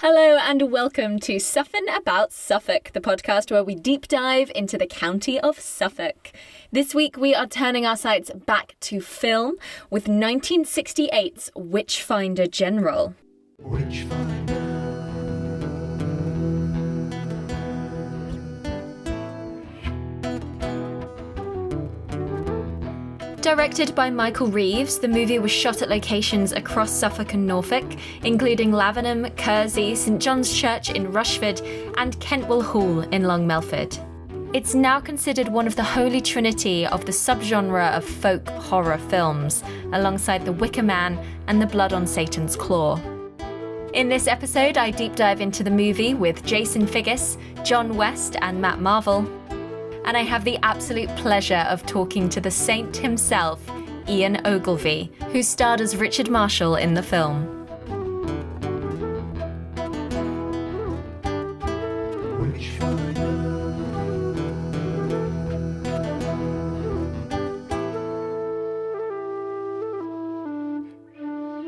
Hello and welcome to Suffen About Suffolk, the podcast where we deep dive into the county of Suffolk. This week we are turning our sights back to film with 1968's Witchfinder General. Directed by Michael Reeves, the movie was shot at locations across Suffolk and Norfolk, including Lavenham, Kersey, St John's Church in Rushford, and Kentwell Hall in Long Melford. It's now considered one of the holy trinity of the subgenre of folk horror films, alongside The Wicker Man and The Blood on Satan's Claw. In this episode, I deep dive into the movie with Jason Figgis, John West, and Matt Marvel. And I have the absolute pleasure of talking to the saint himself, Ian Ogilvy, who starred as Richard Marshall in the film.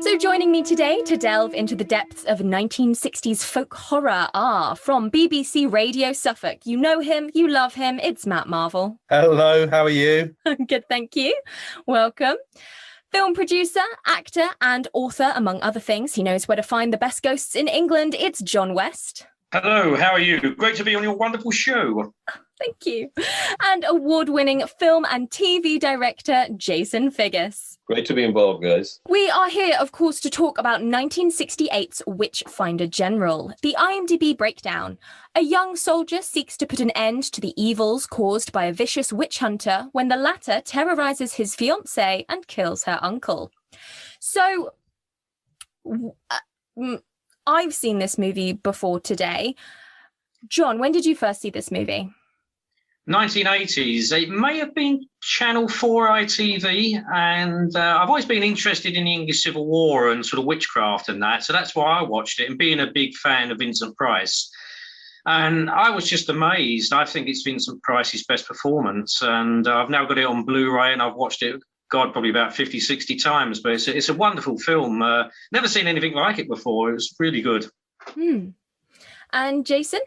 So joining me today to delve into the depths of 1960s folk horror are from BBC Radio Suffolk. You know him, you love him, it's Matt Marvel. Hello, how are you? I'm good, thank you. Welcome. Film producer, actor and author, among other things. He knows where to find the best ghosts in England. It's John West. Hello, how are you? Great to be on your wonderful show. Thank you. And award-winning film and TV director, Jason Figgis. Great to be involved, guys. We are here, of course, to talk about 1968's Witchfinder General. The IMDb breakdown. A young soldier seeks to put an end to the evils caused by a vicious witch hunter when the latter terrorizes his fiancée and kills her uncle. So, I've seen this movie before today. John, when did you first see this movie? 1980s. It may have been Channel 4 ITV, and I've always been interested in the English Civil War and sort of witchcraft and that, so that's why I watched it, and being a big fan of Vincent Price. And I was just amazed. I think it's Vincent Price's best performance, and I've now got it on Blu-ray, and I've watched it, God, probably about 50, 60 times, but it's a wonderful film. Never seen anything like it before. It was really good. And Jason?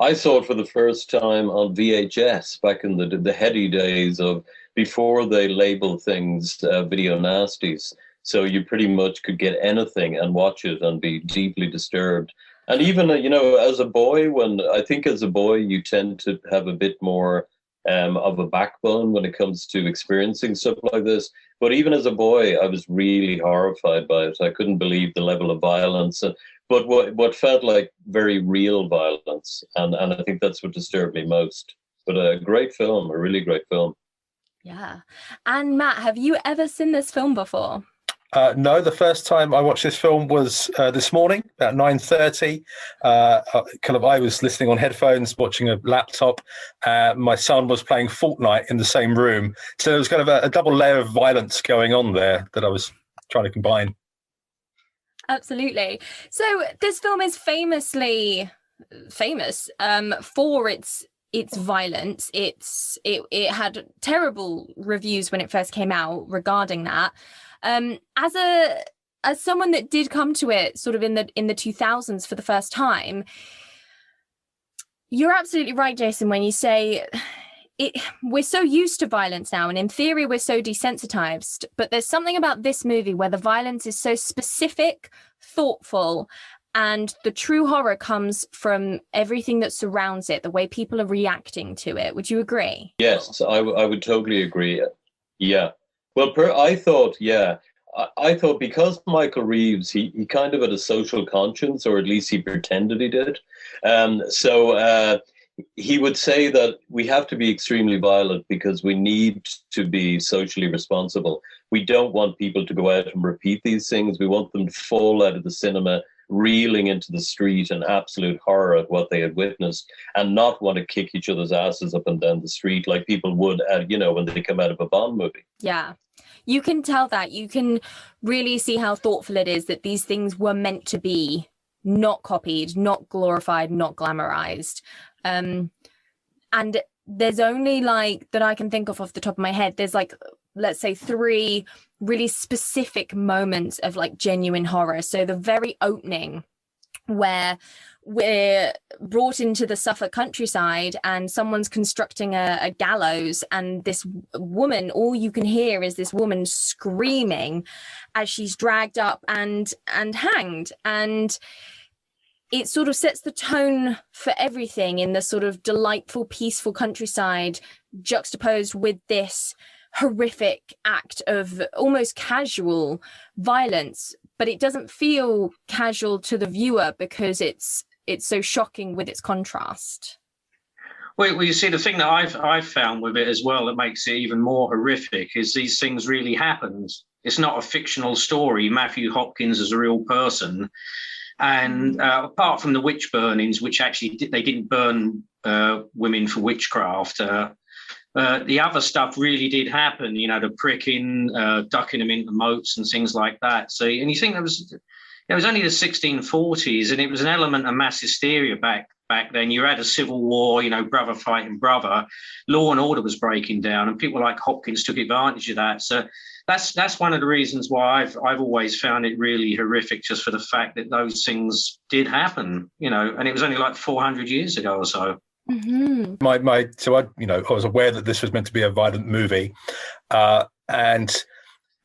I saw it for the first time on VHS back in the heady days of before they labeled things video nasties. So you pretty much could get anything and watch it and be deeply disturbed. And even, as a boy, as a boy, you tend to have a bit more of a backbone when it comes to experiencing stuff like this. But even as a boy, I was really horrified by it. I couldn't believe the level of violence. But what felt like very real violence, and I think that's what disturbed me most. But a great film, a really great film. Yeah. And Matt, have you ever seen this film before? No, the first time I watched this film was this morning, about 9:30. I was listening on headphones, watching a laptop. My son was playing Fortnite in the same room. So there was kind of a double layer of violence going on there that I was trying to combine. Absolutely. So this film is famously famous for its violence. It had terrible reviews when it first came out regarding that. As someone that did come to it sort of in the 2000s for the first time, you're absolutely right, Jason, when you say we're so used to violence now, and in theory we're so desensitized, but there's something about this movie where the violence is so specific, thoughtful, and the true horror comes from everything that surrounds it, the way people are reacting to it. Would you agree? Yes, I would totally agree. Yeah. Well, I thought because Michael Reeves, he kind of had a social conscience, or at least he pretended he did. He would say that we have to be extremely violent because we need to be socially responsible. We don't want people to go out and repeat these things. We want them to fall out of the cinema, reeling into the street in absolute horror at what they had witnessed, and not want to kick each other's asses up and down the street like people would, when they come out of a Bond movie. Yeah. You can tell that. You can really see how thoughtful it is that these things were meant to be not copied, not glorified, not glamorized. And there's only that I can think of off the top of my head, there's let's say 3 really specific moments of genuine horror. So the very opening where we're brought into the Suffolk countryside and someone's constructing a gallows, and this woman, all you can hear is this woman screaming as she's dragged up and hanged. And it sort of sets the tone for everything in the sort of delightful, peaceful countryside, juxtaposed with this horrific act of almost casual violence. But it doesn't feel casual to the viewer because it's so shocking with its contrast. Well, you see, the thing that I've found with it as well that makes it even more horrific is these things really happened. It's not a fictional story. Matthew Hopkins is a real person. And apart from the witch burnings, which actually they didn't burn women for witchcraft, the other stuff really did happen, you know, the pricking, ducking them into moats and things like that. So, and you think it was only the 1640s, and it was an element of mass hysteria back then. You had a civil war, you know, brother fighting brother, law and order was breaking down, and people like Hopkins took advantage of that. So that's one of the reasons why I've always found it really horrific, just for the fact that those things did happen, you know, and it was only like 400 years ago or so. Mm-hmm. I was aware that this was meant to be a violent movie, and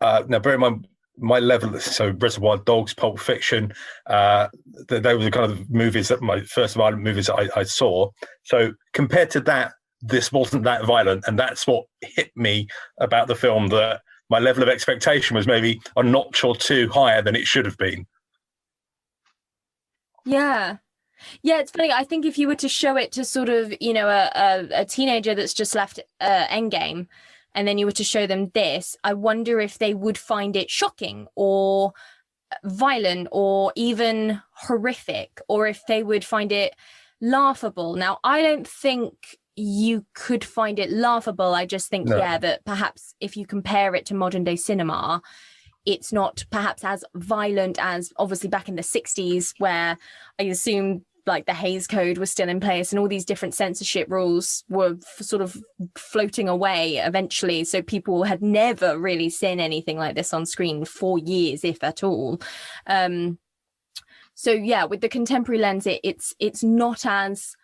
now bear in mind my level. So Reservoir Dogs, Pulp Fiction, they were the kind of movies that my first violent movies that I saw. So compared to that, this wasn't that violent, and that's what hit me about the film, that my level of expectation was maybe a notch or two higher than it should have been. Yeah, it's funny. I think if you were to show it to sort of, you know, a teenager that's just left Endgame, and then you were to show them this, I wonder if they would find it shocking or violent or even horrific, or if they would find it laughable. Now, I don't think you could find it laughable. I just think, that perhaps if you compare it to modern day cinema, it's not perhaps as violent as obviously back in the 60s, where I assume like the Hays Code was still in place and all these different censorship rules were sort of floating away eventually. So people had never really seen anything like this on screen for years, if at all. So yeah, with the contemporary lens, it's not as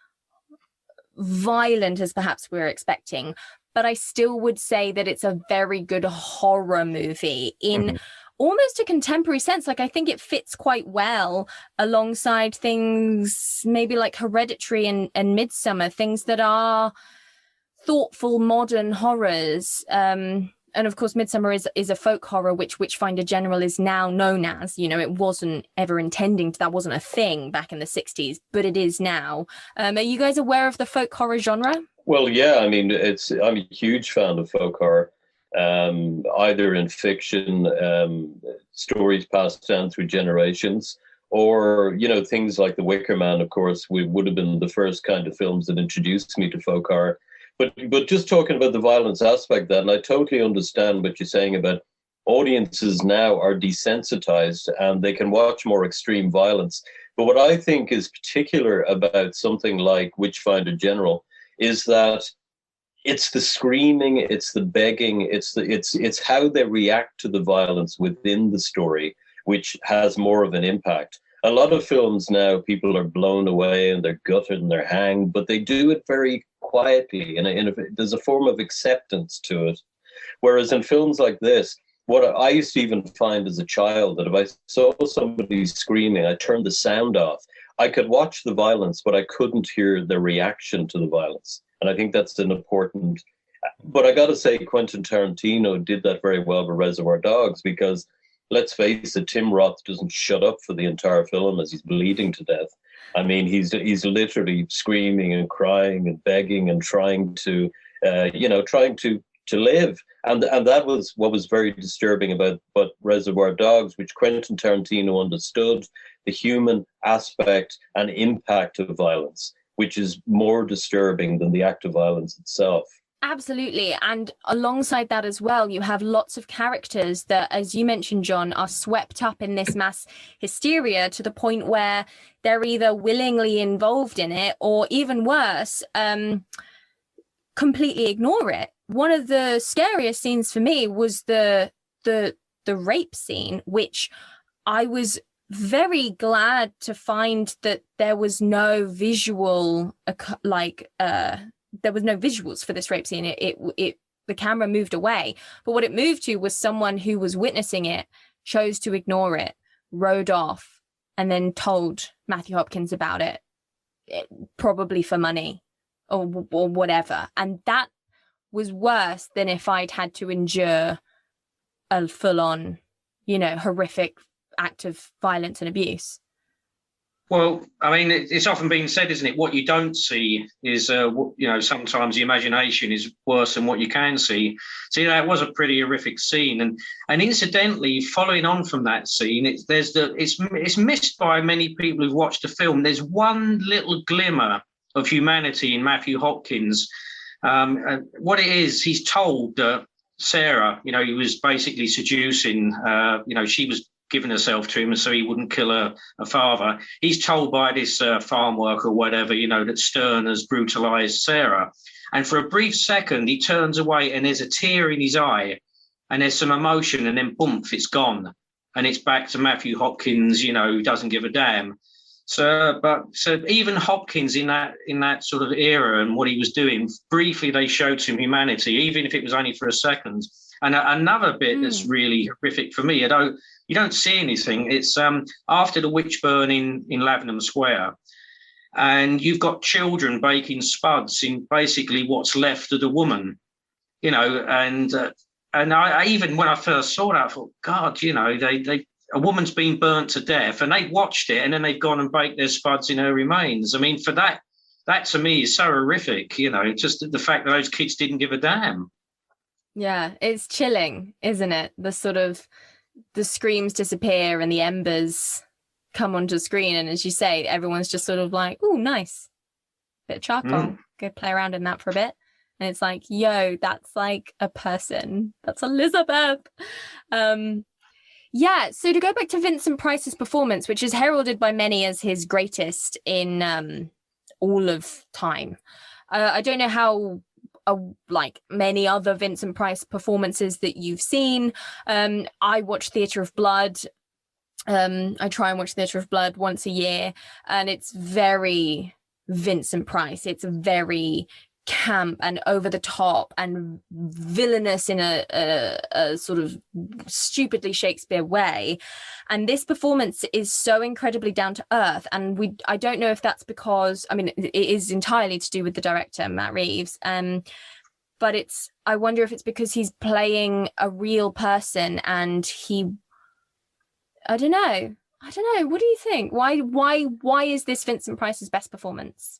violent as perhaps we were expecting, but I still would say that it's a very good horror movie in almost a contemporary sense. Like, I think it fits quite well alongside things maybe like Hereditary and Midsommar, things that are thoughtful modern horrors. And of course, Midsommar is a folk horror, which Witchfinder General is now known as. You know, it wasn't ever intending to, that wasn't a thing back in the 60s, but it is now. Are you guys aware of the folk horror genre? Well, yeah, I mean, I'm a huge fan of folk horror, either in fiction, stories passed down through generations, or, you know, things like The Wicker Man, of course, would have been the first kind of films that introduced me to folk horror. But just talking about the violence aspect of that, and I totally understand what you're saying about audiences now are desensitized and they can watch more extreme violence. But what I think is particular about something like Witchfinder General is that it's the screaming, it's the begging, it's how they react to the violence within the story, which has more of an impact. A lot of films now, people are blown away and they're gutted and they're hanged, but they do it very quietly, and there's a form of acceptance to it. Whereas in films like this, what I used to even find as a child, that if I saw somebody screaming, I turned the sound off. I could watch the violence, but I couldn't hear the reaction to the violence. And I think that's an important... But I got to say, Quentin Tarantino did that very well with Reservoir Dogs, because let's face it, Tim Roth doesn't shut up for the entire film as he's bleeding to death. I mean, he's literally screaming and crying and begging and trying to live. And that was what was very disturbing about Reservoir Dogs, which Quentin Tarantino understood the human aspect and impact of violence, which is more disturbing than the act of violence itself. Absolutely. And alongside that as well, you have lots of characters that, as you mentioned, John, are swept up in this mass hysteria to the point where they're either willingly involved in it or, even worse, completely ignore it. One of the scariest scenes for me was the rape scene, which I was very glad to find that there was no visual, there was no visuals for this rape scene. The camera moved away, but what it moved to was someone who was witnessing it chose to ignore it, rode off, and then told Matthew Hopkins about it, probably for money or whatever. And that was worse than if I'd had to endure a full-on, horrific act of violence and abuse. Well, I mean, it's often been said, isn't it? What you don't see is, sometimes the imagination is worse than what you can see. So, it was a pretty horrific scene. And incidentally, following on from that scene, it's missed by many people who've watched the film. There's one little glimmer of humanity in Matthew Hopkins. What it is, he's told that Sarah, he was basically seducing, she was giving herself to him so he wouldn't kill her father. He's told by this farm worker or whatever, that Stern has brutalized Sarah. And for a brief second, he turns away and there's a tear in his eye and there's some emotion, and then boom, it's gone. And it's back to Matthew Hopkins, who doesn't give a damn. So even Hopkins in that sort of era and what he was doing, briefly they showed some humanity, even if it was only for a second. And another bit that's really horrific for me, although you don't see anything, it's after the witch burn in Lavenham Square, and you've got children baking spuds in basically what's left of the woman, and I even when I first saw that, I thought, God, a woman's been burnt to death, and they watched it, and then they've gone and baked their spuds in her remains. I mean, for that to me is so horrific, just the fact that those kids didn't give a damn. Yeah, it's chilling, isn't it? The screams disappear and the embers come onto screen, and as you say, everyone's just sort of like, "Oh, nice, bit of charcoal. Go play around in that for a bit." And it's like, yo, that's like a person. That's Elizabeth. Yeah, so to go back to Vincent Price's performance, which is heralded by many as his greatest in all of time. I don't know how like many other Vincent Price performances that you've seen. I watch Theatre of Blood. I try and watch Theatre of Blood once a year, and it's very Vincent Price. It's very camp and over the top and villainous in a sort of stupidly Shakespeare way. And this performance is so incredibly down to earth. And I don't know if that's because, I mean, it is entirely to do with the director, Matt Reeves. But I wonder if it's because he's playing a real person and I don't know. What do you think? Why is this Vincent Price's best performance?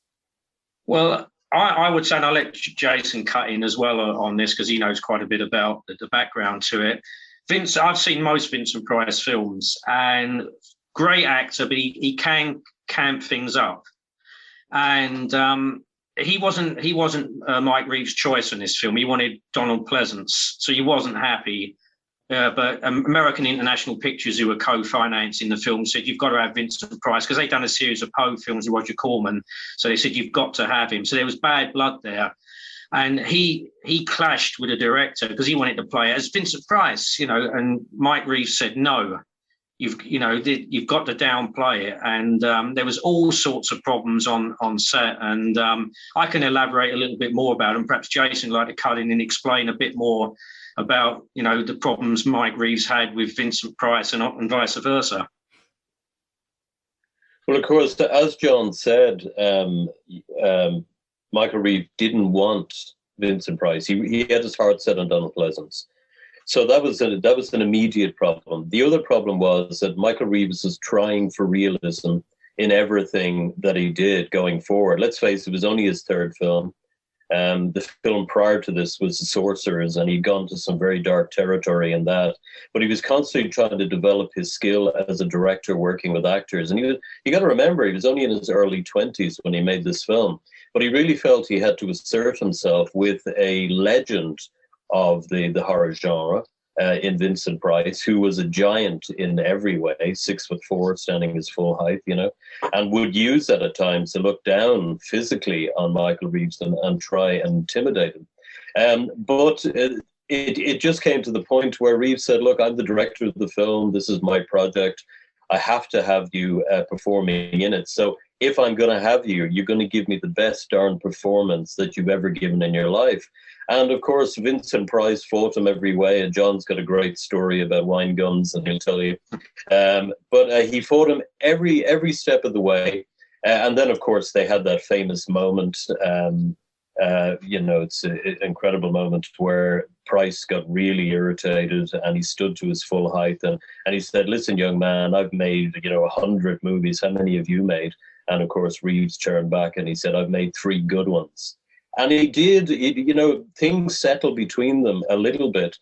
Well, I would say, and I'll let Jason cut in as well on this because he knows quite a bit about the background to it. I've seen most Vincent Price films, and great actor, but he can camp things up. And he wasn't Mike Reeves' choice in this film. He wanted Donald Pleasance, so he wasn't happy. But American International Pictures, who were co-financing the film, said you've got to have Vincent Price because they'd done a series of Poe films with Roger Corman. So they said you've got to have him. So there was bad blood there, and he clashed with the director because he wanted to play it as Vincent Price, And Mike Reeves said no, you've got to downplay it. And there was all sorts of problems on set, and I can elaborate a little bit more about them. Perhaps Jason would like to cut in and explain a bit more about the problems Mike Reeves had with Vincent Price and vice versa. Well, of course, as John said, Michael Reeves didn't want Vincent Price. He had his heart set on Donald Pleasance. So that was an immediate problem. The other problem was that Michael Reeves was trying for realism in everything that he did going forward. Let's face it, it was only his third film. The film prior to this was The Sorcerers, and he'd gone to some very dark territory in that. But he was constantly trying to develop his skill as a director working with actors. And you got to remember, he was only in his early 20s when he made this film. But he really felt he had to assert himself with a legend of the horror genre in Vincent Price, who was a giant in every way, 6'4", standing his full height, and would use that at times to look down physically on Michael Reeves and try and intimidate him. But it just came to the point where Reeves said, look, I'm the director of the film. This is my project. I have to have you performing in it. So if I'm going to have you, you're going to give me the best darn performance that you've ever given in your life. And of course, Vincent Price fought him every way. And John's got a great story about wine guns, and he'll tell you. But he fought him every step of the way. And then, of course, they had that famous moment. It's an incredible moment where Price got really irritated, and he stood to his full height, and he said, "Listen, young man, I've made 100 movies. How many have you made?" And of course, Reeves turned back and he said, "I've made 3 good ones." And he did. Things settled between them a little bit.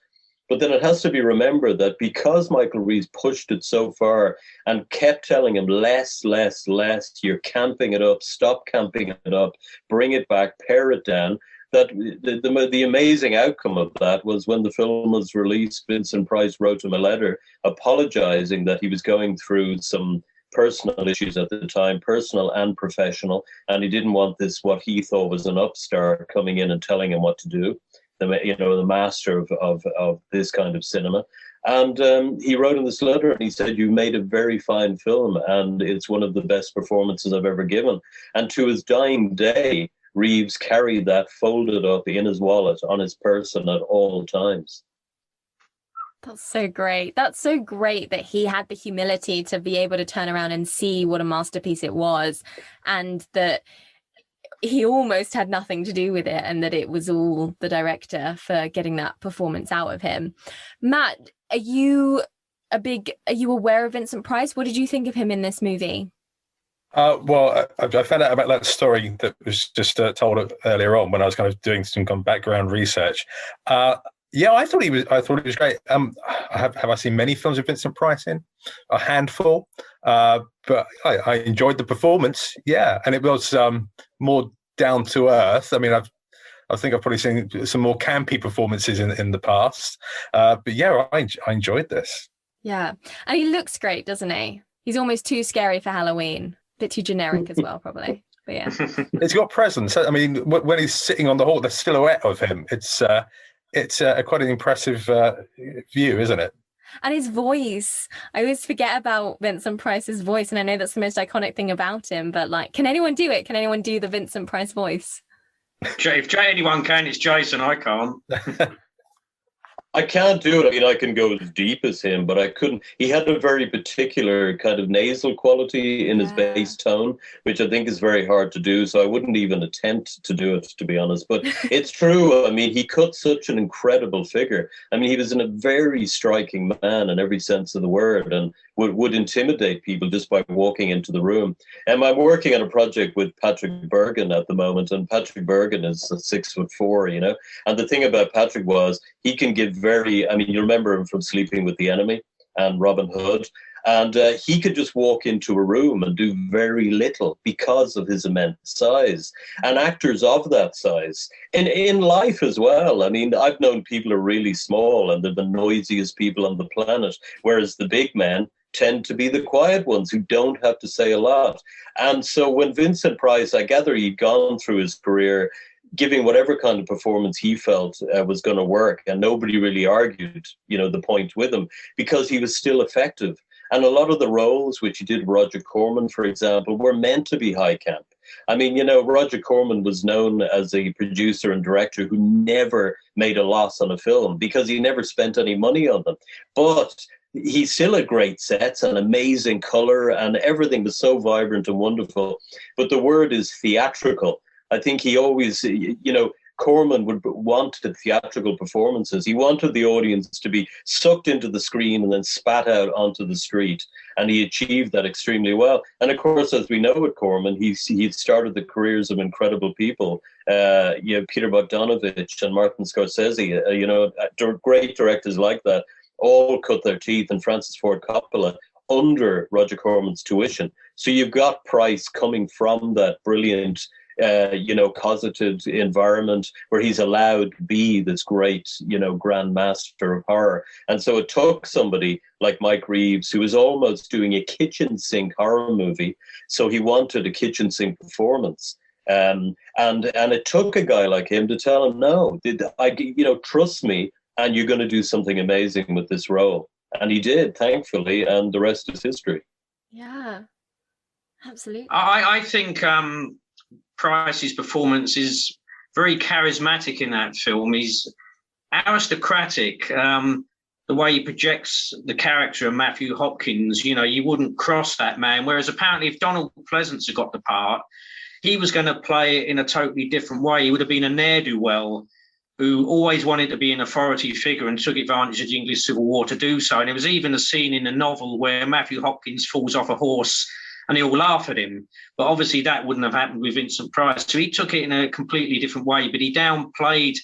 But then it has to be remembered that because Michael Reeves pushed it so far and kept telling him less, less, less, you're camping it up, stop camping it up, bring it back, pare it down, that the amazing outcome of that was when the film was released, Vincent Price wrote him a letter apologizing that he was going through some personal issues at the time, personal and professional, and he didn't want this, what he thought was an upstart, coming in and telling him what to do. The master of this kind of cinema. And he wrote in this letter, and he said, "You made a very fine film, and it's one of the best performances I've ever given." And to his dying day, Reeves carried that folded up in his wallet on his person at all times. That's so great. That's so great that he had the humility to be able to turn around and see what a masterpiece it was, and that he almost had nothing to do with it, and that it was all the director for getting that performance out of him. Matt, are you aware of Vincent Price? What did you think of him in this movie? Well, I found out about that story that was just told earlier on when I was kind of doing some kind of background research. Yeah, I thought he was great. Have I seen many films with Vincent Price in? A handful, but I enjoyed the performance. Yeah, and it was more down to earth. I mean, I think I've probably seen some more campy performances in the past, but yeah, I enjoyed this. Yeah, and he looks great, doesn't he? He's almost too scary for Halloween. A bit too generic as well, probably. But yeah, it's got presence. I mean, when he's sitting on the horse, the silhouette of him, it's quite an impressive view, isn't it? And his voice. I always forget about Vincent Price's voice, and I know that's the most iconic thing about him, but can anyone do it? Can anyone do the Vincent Price voice? If anyone can, it's Jason. I can't. I can't do it. I mean, I can go as deep as him, but I couldn't. He had a very particular kind of nasal quality in his bass tone, which I think is very hard to do. So I wouldn't even attempt to do it, to be honest. But it's true. I mean, he cut such an incredible figure. I mean, he was a very striking man in every sense of the word, and would intimidate people just by walking into the room. And I'm working on a project with Patrick Bergin at the moment, and Patrick Bergin is 6'4", And the thing about Patrick was he can give you remember him from Sleeping with the Enemy and Robin Hood. And he could just walk into a room and do very little because of his immense size. And actors of that size, in life as well. I mean, I've known people who are really small and they're the noisiest people on the planet, whereas the big men tend to be the quiet ones who don't have to say a lot. And so when Vincent Price, I gather he'd gone through his career giving whatever kind of performance he felt was going to work, and nobody really argued, the point with him, because he was still effective. And a lot of the roles, which he did, Roger Corman, for example, were meant to be high camp. I mean, Roger Corman was known as a producer and director who never made a loss on a film because he never spent any money on them. But he still had great sets and amazing color, and everything was so vibrant and wonderful. But the word is theatrical. I think he always, Corman would wanted theatrical performances. He wanted the audience to be sucked into the screen and then spat out onto the street. And he achieved that extremely well. And of course, as we know with Corman, he started the careers of incredible people. Peter Bogdanovich and Martin Scorsese, great directors like that, all cut their teeth, and Francis Ford Coppola under Roger Corman's tuition. So you've got Price coming from that brilliant cosseted environment where he's allowed to be this great, grand master of horror. And so it took somebody like Mike Reeves, who was almost doing a kitchen sink horror movie. So he wanted a kitchen sink performance. And it took a guy like him to tell him, no, trust me, and you're going to do something amazing with this role. And he did, thankfully, and the rest is history. Yeah, absolutely. I think Price's performance is very charismatic in that film. He's aristocratic. The way he projects the character of Matthew Hopkins, you wouldn't cross that man. Whereas apparently if Donald Pleasance had got the part, he was going to play it in a totally different way. He would have been a ne'er-do-well who always wanted to be an authority figure and took advantage of the English Civil War to do so. And there was even a scene in the novel where Matthew Hopkins falls off a horse and they all laugh at him. But obviously that wouldn't have happened with Vincent Price. So he took it in a completely different way, but he downplayed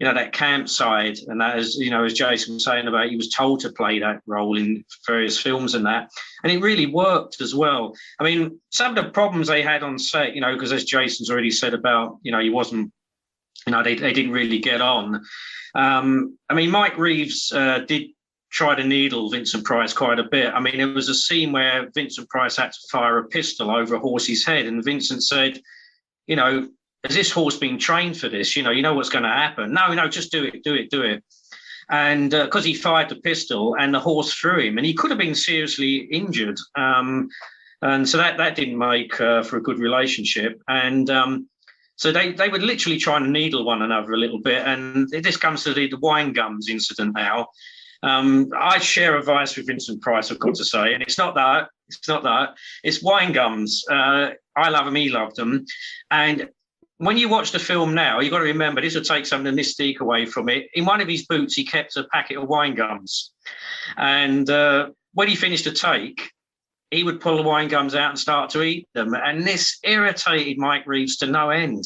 that camp side, and that is, as Jason was saying about, he was told to play that role in various films and that, and it really worked as well. I mean, some of the problems they had on set, because as Jason's already said about, he wasn't, they didn't really get on. I mean, Mike Reeves did try to needle Vincent Price quite a bit. I mean, there was a scene where Vincent Price had to fire a pistol over a horse's head, and Vincent said, has this horse been trained for this? You know what's going to happen. No, just do it. And because he fired the pistol and the horse threw him, and he could have been seriously injured. And so that didn't make for a good relationship. And so they were literally trying to needle one another a little bit. And this comes to the wine gums incident now. I share a vice with Vincent Price, I've got to say, and it's not that. It's wine gums. I love them, he loved them. And when you watch the film now, you've got to remember, this will take some of the mystique away from it. In one of his boots, he kept a packet of wine gums. And when he finished a take, he would pull the wine gums out and start to eat them. And this irritated Mike Reeves to no end.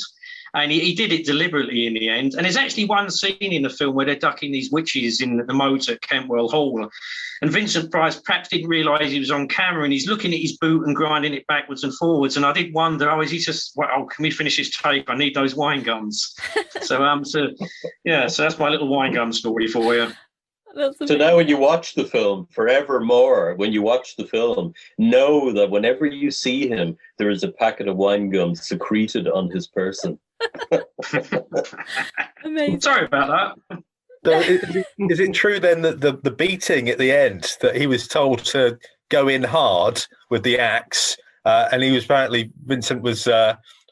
And he did it deliberately in the end. And there's actually one scene in the film where they're ducking these witches in the moat at Kentwell Hall. And Vincent Price perhaps didn't realise he was on camera, and he's looking at his boot and grinding it backwards and forwards. And I did wonder, is he just, can we finish this tape? I need those wine gums. So that's my little wine gum story for you. So now when you watch the film, forevermore, when you watch the film, know that whenever you see him, there is a packet of wine gums secreted on his person. Amazing. Sorry about that. So is it true then that the beating at the end, that he was told to go in hard with the axe, and Vincent was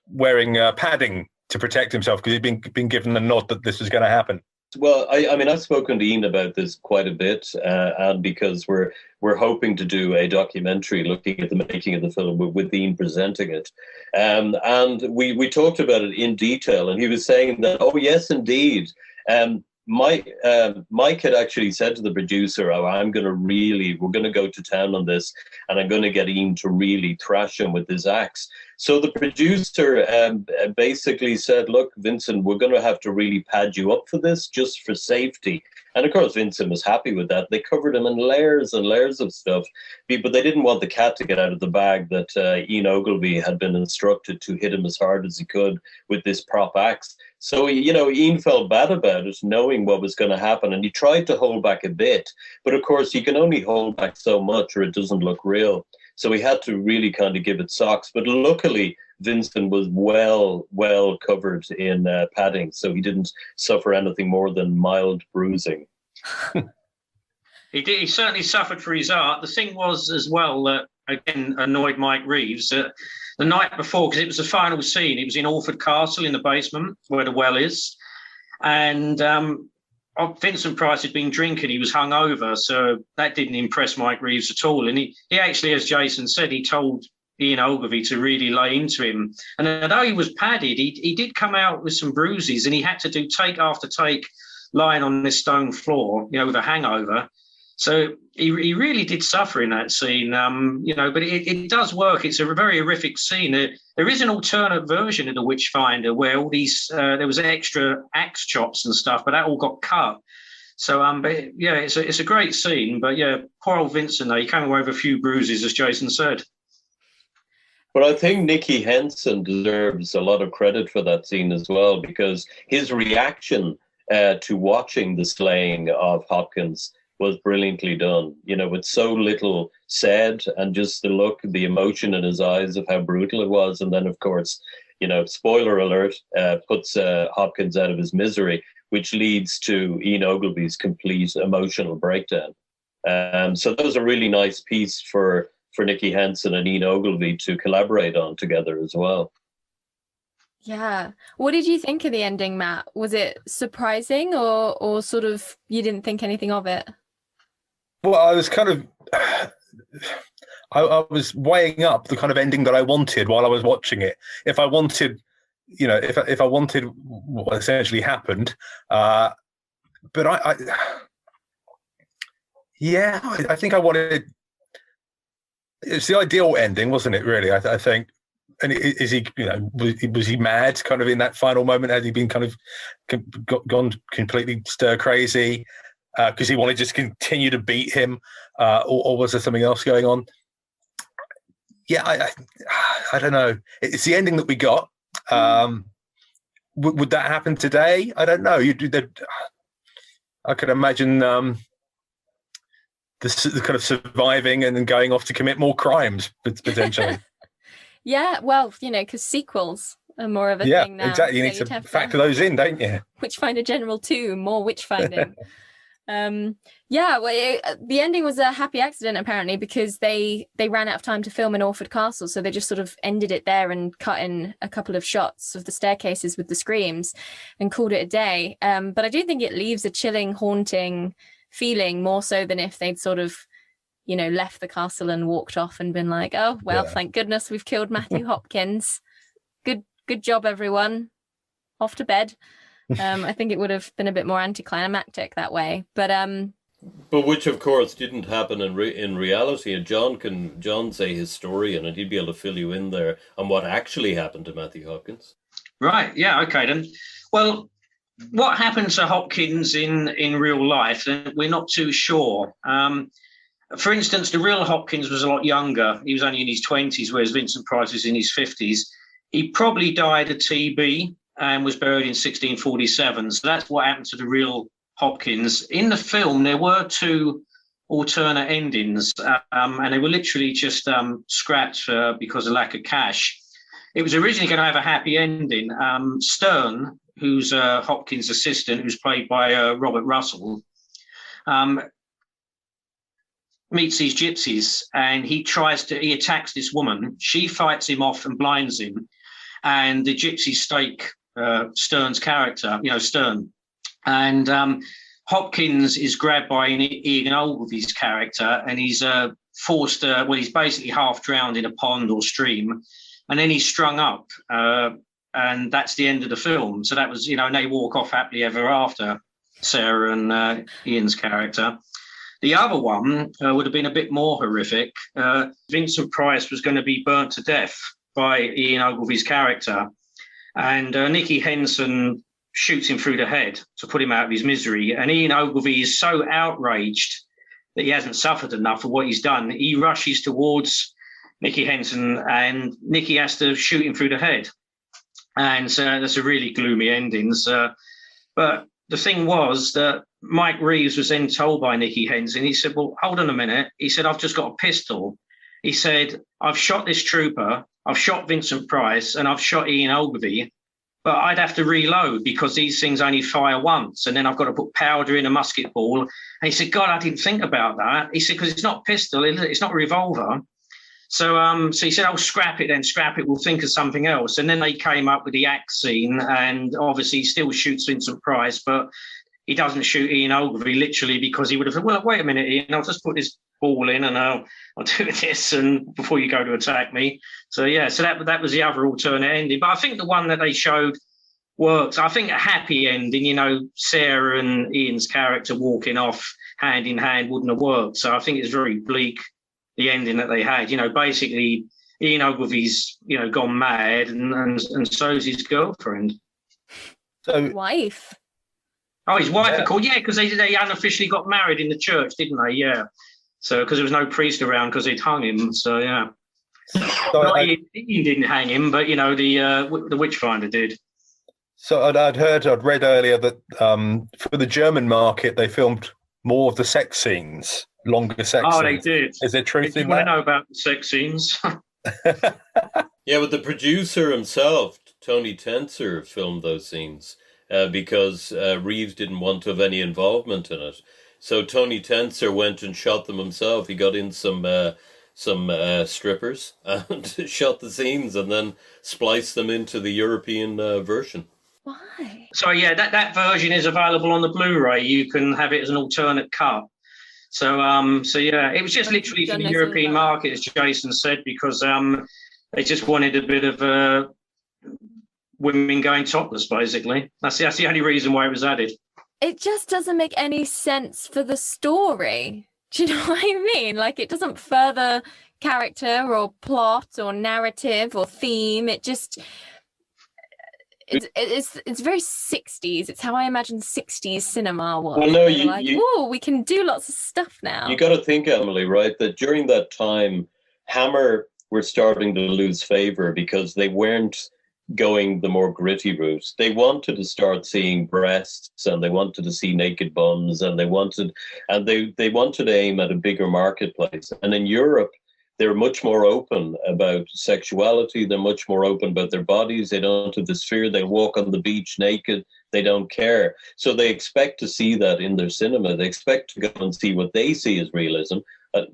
wearing padding to protect himself because he'd been given the nod that this was going to happen? Well, I mean, I've spoken to Ian about this quite a bit, and because we're hoping to do a documentary looking at the making of the film with Ian presenting it, and we talked about it in detail, and he was saying that, oh yes, indeed. Mike had actually said to the producer, we're going to go to town on this, and I'm going to get Ian to really thrash him with his axe. So the producer basically said, look, Vincent, we're going to have to really pad you up for this just for safety. And of course, Vincent was happy with that. They covered him in layers and layers of stuff, but they didn't want the cat to get out of the bag that Ian Ogilvy had been instructed to hit him as hard as he could with this prop axe. So, Ian felt bad about it, knowing what was going to happen, and he tried to hold back a bit. But of course, you can only hold back so much or it doesn't look real. So he had to really kind of give it socks. But luckily, Vincent was well covered in padding, so he didn't suffer anything more than mild bruising. He did. He certainly suffered for his art. The thing was as well that, again, annoyed Mike Reeves, the night before, because it was the final scene, it was in Orford Castle in the basement where the well is. And Vincent Price had been drinking. He was hungover, so that didn't impress Mike Reeves at all. And he actually, as Jason said, he told Ian Ogilvy to really lay into him. And although he was padded, he did come out with some bruises, and he had to do take after take lying on this stone floor, with a hangover. So he really did suffer in that scene, but it does work. It's a very horrific scene. There is an alternate version of the Witchfinder where all these, there was extra axe chops and stuff, but that all got cut. So, it's a great scene. But yeah, poor old Vincent, he came away with a few bruises, as Jason said. But I think Nicky Henson deserves a lot of credit for that scene as well, because his reaction to watching the slaying of Hopkins was brilliantly done, with so little said, and just the look, the emotion in his eyes of how brutal it was. And then, of course, spoiler alert, puts Hopkins out of his misery, which leads to Ian Ogilvy's complete emotional breakdown. So that was a really nice piece for for Nicky Henson and Ian Ogilvy to collaborate on together as well. Yeah. What did you think of the ending, Matt? Was it surprising or sort of you didn't think anything of it? Well, I was kind of, I was weighing up the kind of ending that I wanted while I was watching it. If I wanted, if I wanted what essentially happened, but I think I wanted. It's the ideal ending, wasn't it? Really, I think. And is he, was he mad kind of in that final moment? Had he been kind of gone completely stir crazy because he wanted to just continue to beat him, or was there something else going on? Yeah, I don't know. It's the ending that we got. Would that happen today? I don't know. I could imagine the kind of surviving and then going off to commit more crimes potentially. Yeah, well, because sequels are more of a thing now. Yeah, exactly. You need to factor those in, don't you? Witchfinder General 2, more witch-finding. The ending was a happy accident, apparently, because they ran out of time to film in Orford Castle, so they just sort of ended it there and cut in a couple of shots of the staircases with the screams and called it a day. But I do think it leaves a chilling, haunting feeling, more so than if they'd sort of left the castle and walked off and been like, oh, well, thank goodness we've killed Matthew Hopkins. Good job, everyone. Off to bed. I think it would have been a bit more anticlimactic that way. But which, of course, didn't happen in reality. And John's a historian, and he'd be able to fill you in there on what actually happened to Matthew Hopkins. Right, yeah, okay then. Well, what happened to Hopkins in real life, we're not too sure. For instance, the real Hopkins was a lot younger. He was only in his 20s, whereas Vincent Price was in his 50s. He probably died of TB and was buried in 1647. So that's what happened to the real Hopkins. In the film, there were two alternate endings, and they were literally just scrapped because of lack of cash. It was originally going to have a happy ending. Stern, who's Hopkins' assistant, who's played by Robert Russell, meets these gypsies, and he attacks this woman. She fights him off and blinds him, and the gypsies stake Stern's character, Stern. And Hopkins is grabbed by Ian Ogilvy's character, and he's forced, he's basically half drowned in a pond or stream, and then he's strung up, and that's the end of the film. So that was, and they walk off happily ever after, Sarah and Ian's character. The other one would have been a bit more horrific. Vincent Price was going to be burnt to death by Ian Ogilvy's character, and Nicky Henson shoots him through the head to put him out of his misery. And Ian Ogilvy is so outraged that he hasn't suffered enough for what he's done. He rushes towards Nicky Henson, and Nicky has to shoot him through the head. And that's a really gloomy ending. But the thing was that Mike Reeves was then told by Nicky Henson, he said, well, hold on a minute. He said, I've just got a pistol. He said, I've shot this trooper, I've shot Vincent Price, and I've shot Ian Ogilvy, but I'd have to reload because these things only fire once, and then I've got to put powder in a musket ball. And he said, God, I didn't think about that. He said, because it's not a pistol, it's not a revolver. So he said, oh, scrap it, we'll think of something else. And then they came up with the axe scene, and obviously he still shoots Vincent Price, but he doesn't shoot Ian Ogilvy, literally, because he would have said, well, wait a minute, Ian, I'll just put this ball in and I'll do this and before you go to attack me. So, yeah, so that was the other alternate ending. But I think the one that they showed works. I think a happy ending, Sarah and Ian's character walking off hand in hand wouldn't have worked. So I think it's very bleak, the ending that they had. Basically, Ian Ogilvy's, gone mad and so's his girlfriend. So wife. Oh, his wife, of course. Yeah, because they unofficially got married in the church, didn't they? Yeah. So, because there was no priest around because they'd hung him. So, yeah. Ian didn't hang him, but, the Witchfinder did. So I'd read earlier that for the German market, they filmed more of the sex scenes, longer sex scenes. Oh, they did. Is there truth in that? You want to know about the sex scenes? Yeah, but the producer himself, Tony Tenser, filmed those scenes. Because Reeves didn't want to have any involvement in it. So Tony Tenser went and shot them himself. He got in some some strippers and shot the scenes and then spliced them into the European version. Why? So yeah, that version is available on the Blu-ray. You can have it as an alternate cut. So yeah, it was just literally for the European market, as Jason said, because they just wanted a bit of women going topless, basically. That's the only reason why it was added. It just doesn't make any sense for the story. Do you know what I mean? Like, it doesn't further character or plot or narrative or theme. It just... It's very 60s. It's how I imagine 60s cinema was. Well, no, we can do lots of stuff now. You got to think, Emily, right, that during that time, Hammer were starting to lose favor because they weren't going the more gritty route. They wanted to start seeing breasts, and they wanted to see naked bums, and they wanted to aim at a bigger marketplace. And in Europe, they're much more open about sexuality. They're much more open about their bodies. They don't have this fear. They walk on the beach naked. They don't care. So they expect to see that in their cinema. They expect to go and see what they see as realism.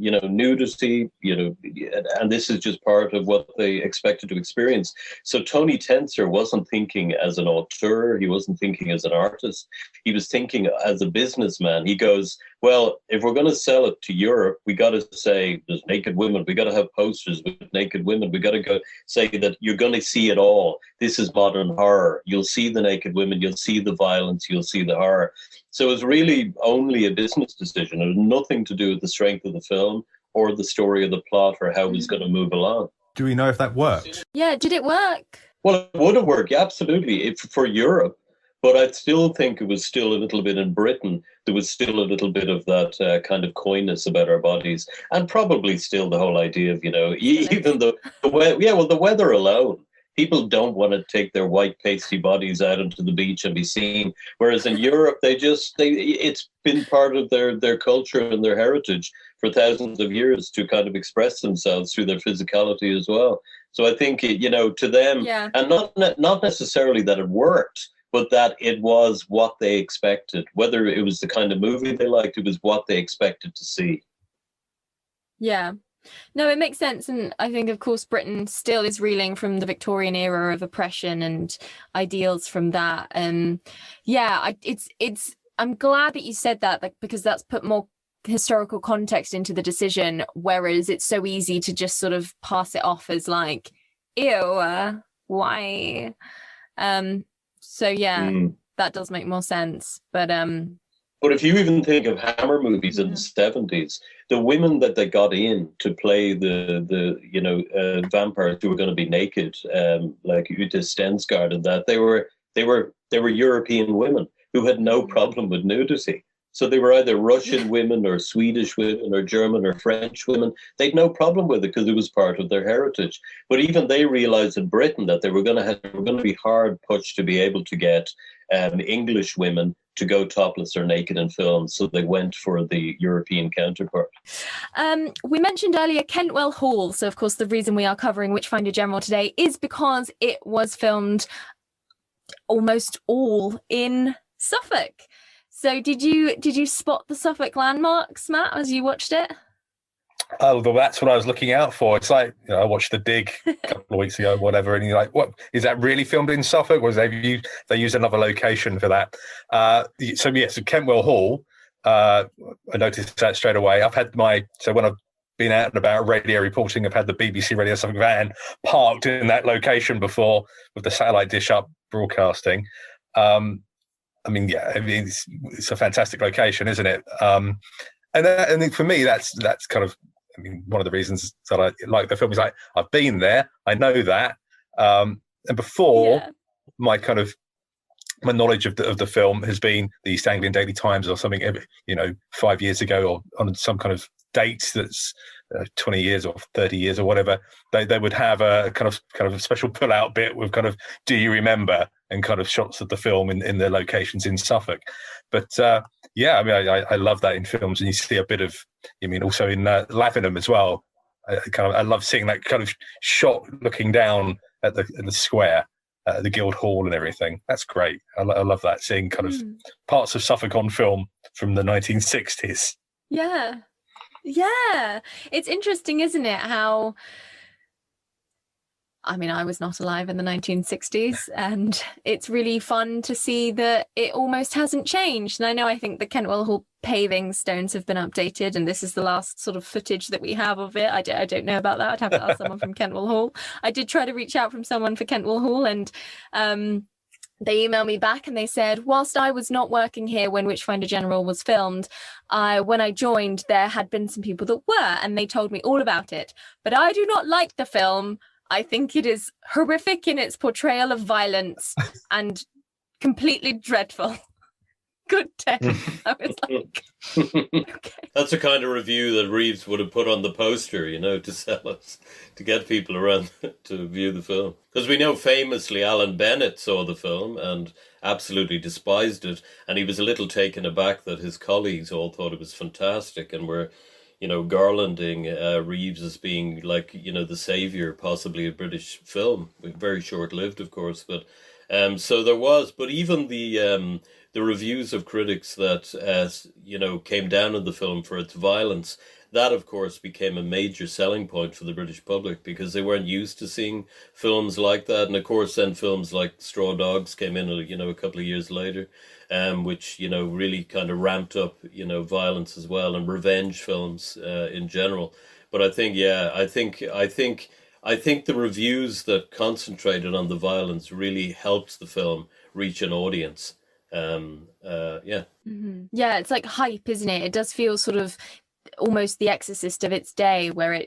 Nudity, and this is just part of what they expected to experience. So Tony Tenser wasn't thinking as an auteur. He wasn't thinking as an artist. He was thinking as a businessman. He goes, well, if we're going to sell it to Europe, we got to say there's naked women. We got to have posters with naked women. We got to go say that you're going to see it all. This is modern horror. You'll see the naked women. You'll see the violence. You'll see the horror. So it was really only a business decision. It had nothing to do with the strength of the film or the story of the plot or how it was going to move along. Do we know if that worked? Yeah, did it work? Well, it would have worked, absolutely, for Europe. But I still think it was still a little bit in Britain. There was still a little bit of that kind of coyness about our bodies. And probably still the whole idea of, even the weather alone. People don't want to take their white pasty bodies out into the beach and be seen. Whereas in Europe, it's been part of their culture and their heritage for thousands of years to kind of express themselves through their physicality as well. So I think, to them, and not necessarily that it worked, but that it was what they expected. Whether it was the kind of movie they liked, it was what they expected to see. Yeah. No, it makes sense. And I think, of course, Britain still is reeling from the Victorian era of oppression and ideals from that. I'm glad that you said that, because that's put more historical context into the decision, whereas it's so easy to just sort of pass it off as like, ew, why? That does make more sense. But if you even think of Hammer movies in the 70s, the women that they got in to play the vampires who were going to be naked, like Ute Stensgaard and that, they were European women who had no problem with nudity. So they were either Russian women or Swedish women or German or French women. They had no problem with it because it was part of their heritage. But even they realized in Britain that they were going to be hard pushed to be able to get English women to go topless or naked in films. So they went for the European counterpart. We mentioned earlier Kentwell Hall. So, of course, the reason we are covering Witchfinder General today is because it was filmed almost all in Suffolk. So did you spot the Suffolk landmarks, Matt, as you watched it? Oh, well, that's what I was looking out for. It's like, I watched The Dig a couple of weeks ago, whatever, and you're like, what, is that really filmed in Suffolk? Or they used another location for that? So Kentwell Hall, I noticed that straight away. When I've been out and about radio reporting, I've had the BBC Radio Suffolk van parked in that location before with the satellite dish up broadcasting. It's a fantastic location, isn't it? And for me, that's kind of, one of the reasons that I like the film is I've been there, I know that, and before my knowledge of the film has been the East Anglian Daily Times or something, 5 years ago, or on some kind of date that's 20 years or 30 years or whatever. They would have a kind of a special pull-out bit with kind of "Do you remember?" and kind of shots of the film in the locations in Suffolk. But I love that in films, and you see a bit of, also in Lavenham as well. I love seeing that kind of shot looking down at the square, the Guildhall and everything. That's great. I love that, seeing kind of parts of Suffolk on film from the 1960s. Yeah. Yeah, it's interesting, isn't it? How, I mean, I was not alive in the 1960s, and it's really fun to see that it almost hasn't changed. And I know, I think the Kentwell Hall paving stones have been updated, and this is the last sort of footage that we have of it. I don't know about that. I'd have to ask someone from Kentwell Hall. I did try to reach out from someone for Kentwell Hall, and they emailed me back and they said, whilst I was not working here when Witchfinder General was filmed, when I joined, there had been some people that were, and they told me all about it. But I do not like the film. I think it is horrific in its portrayal of violence and completely dreadful. Good day. I was like, okay. That's the kind of review that Reeves would have put on the poster, you know, to sell us, to get people around to view the film. Because we know famously Alan Bennett saw the film and absolutely despised it. And he was a little taken aback that his colleagues all thought it was fantastic and were, you know, garlanding Reeves as being like, you know, the saviour possibly of British film. Very short-lived, of course. But so there was, but even the reviews of critics that, you know, came down on the film for its violence, that, of course, became a major selling point for the British public because they weren't used to seeing films like that. And, of course, then films like Straw Dogs came in, you know, a couple of years later, which, you know, really kind of ramped up, you know, violence as well and revenge films in general. But I think, yeah, I think the reviews that concentrated on the violence really helped the film reach an audience. Yeah. Mm-hmm. Yeah, it's like hype, isn't it? It does feel sort of almost The Exorcist of its day, where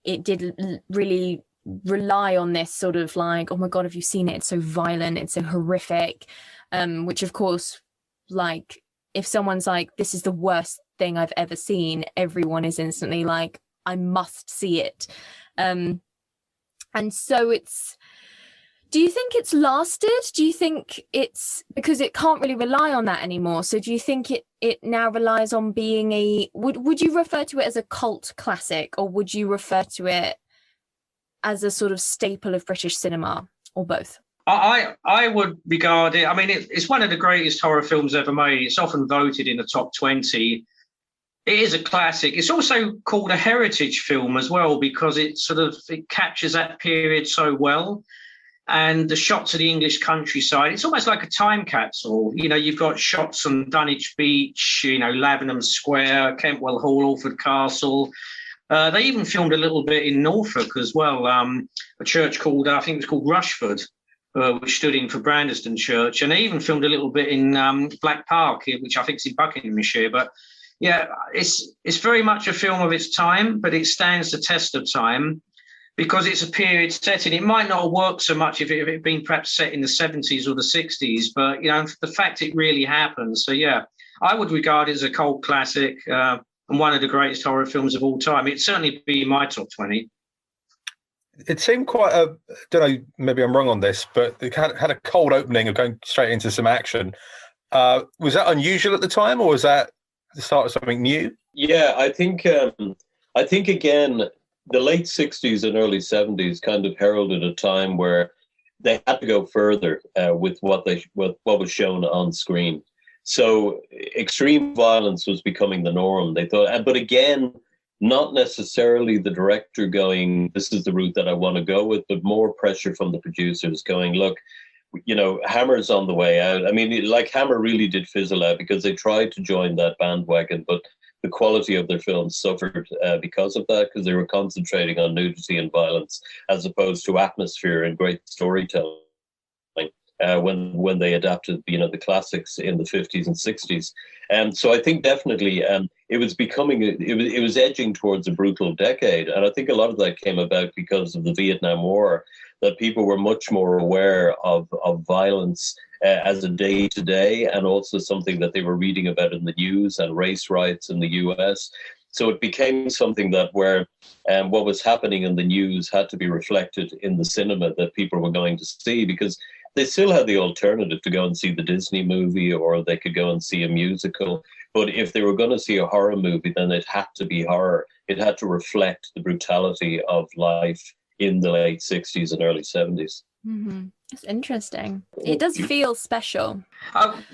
it did really rely on this sort of like, oh my God, have you seen it? It's so violent, it's so horrific. Which of course, like, if someone's like, this is the worst thing I've ever seen, everyone is instantly like, I must see it. And so do you think it's lasted? Do you think it's because it can't really rely on that anymore? So do you think it now relies on being would you refer to it as a cult classic, or would you refer to it as a sort of staple of British cinema, or both? I would regard it, I mean, it's one of the greatest horror films ever made. It's often voted in the top 20. It is a classic. It's also called a heritage film as well because it captures that period so well. And the shots of the English countryside, it's almost like a time capsule. You know, you've got shots on Dunwich Beach, you know, Lavenham Square, Kentwell Hall, Alford Castle. They even filmed a little bit in Norfolk as well, a church called, I think it was called Rushford, which stood in for Brandeston Church. And they even filmed a little bit in Black Park, which I think is in Buckinghamshire. But yeah, it's very much a film of its time, but it stands the test of time. Because it's a period setting. It might not have worked so much if it had been perhaps set in the 70s or the 60s, but, you know, the fact it really happened. So, yeah, I would regard it as a cult classic and one of the greatest horror films of all time. It'd certainly be in my top 20. It seemed quite don't know, maybe I'm wrong on this, but it had a cold opening of going straight into some action. Was that unusual at the time, or was that the start of something new? Yeah, I think again, the late 60s and early 70s kind of heralded a time where they had to go further with what was shown on screen. So extreme violence was becoming the norm, they thought. But again, not necessarily the director going, this is the route that I want to go with, but more pressure from the producers going, look, you know, Hammer's on the way out. I mean, like Hammer really did fizzle out because they tried to join that bandwagon, but the quality of their films suffered because of that, because they were concentrating on nudity and violence as opposed to atmosphere and great storytelling. When they adapted, you know, the classics in the 50s and 60s, so I think definitely it was edging towards a brutal decade, and I think a lot of that came about because of the Vietnam War, that people were much more aware of violence as a day-to-day, and also something that they were reading about in the news, and race riots in the US. So it became something that where what was happening in the news had to be reflected in the cinema that people were going to see, because they still had the alternative to go and see the Disney movie, or they could go and see a musical. But if they were going to see a horror movie, then it had to be horror. It had to reflect the brutality of life in the late 60s and early 70s. Mm-hmm. That's interesting. It does feel special.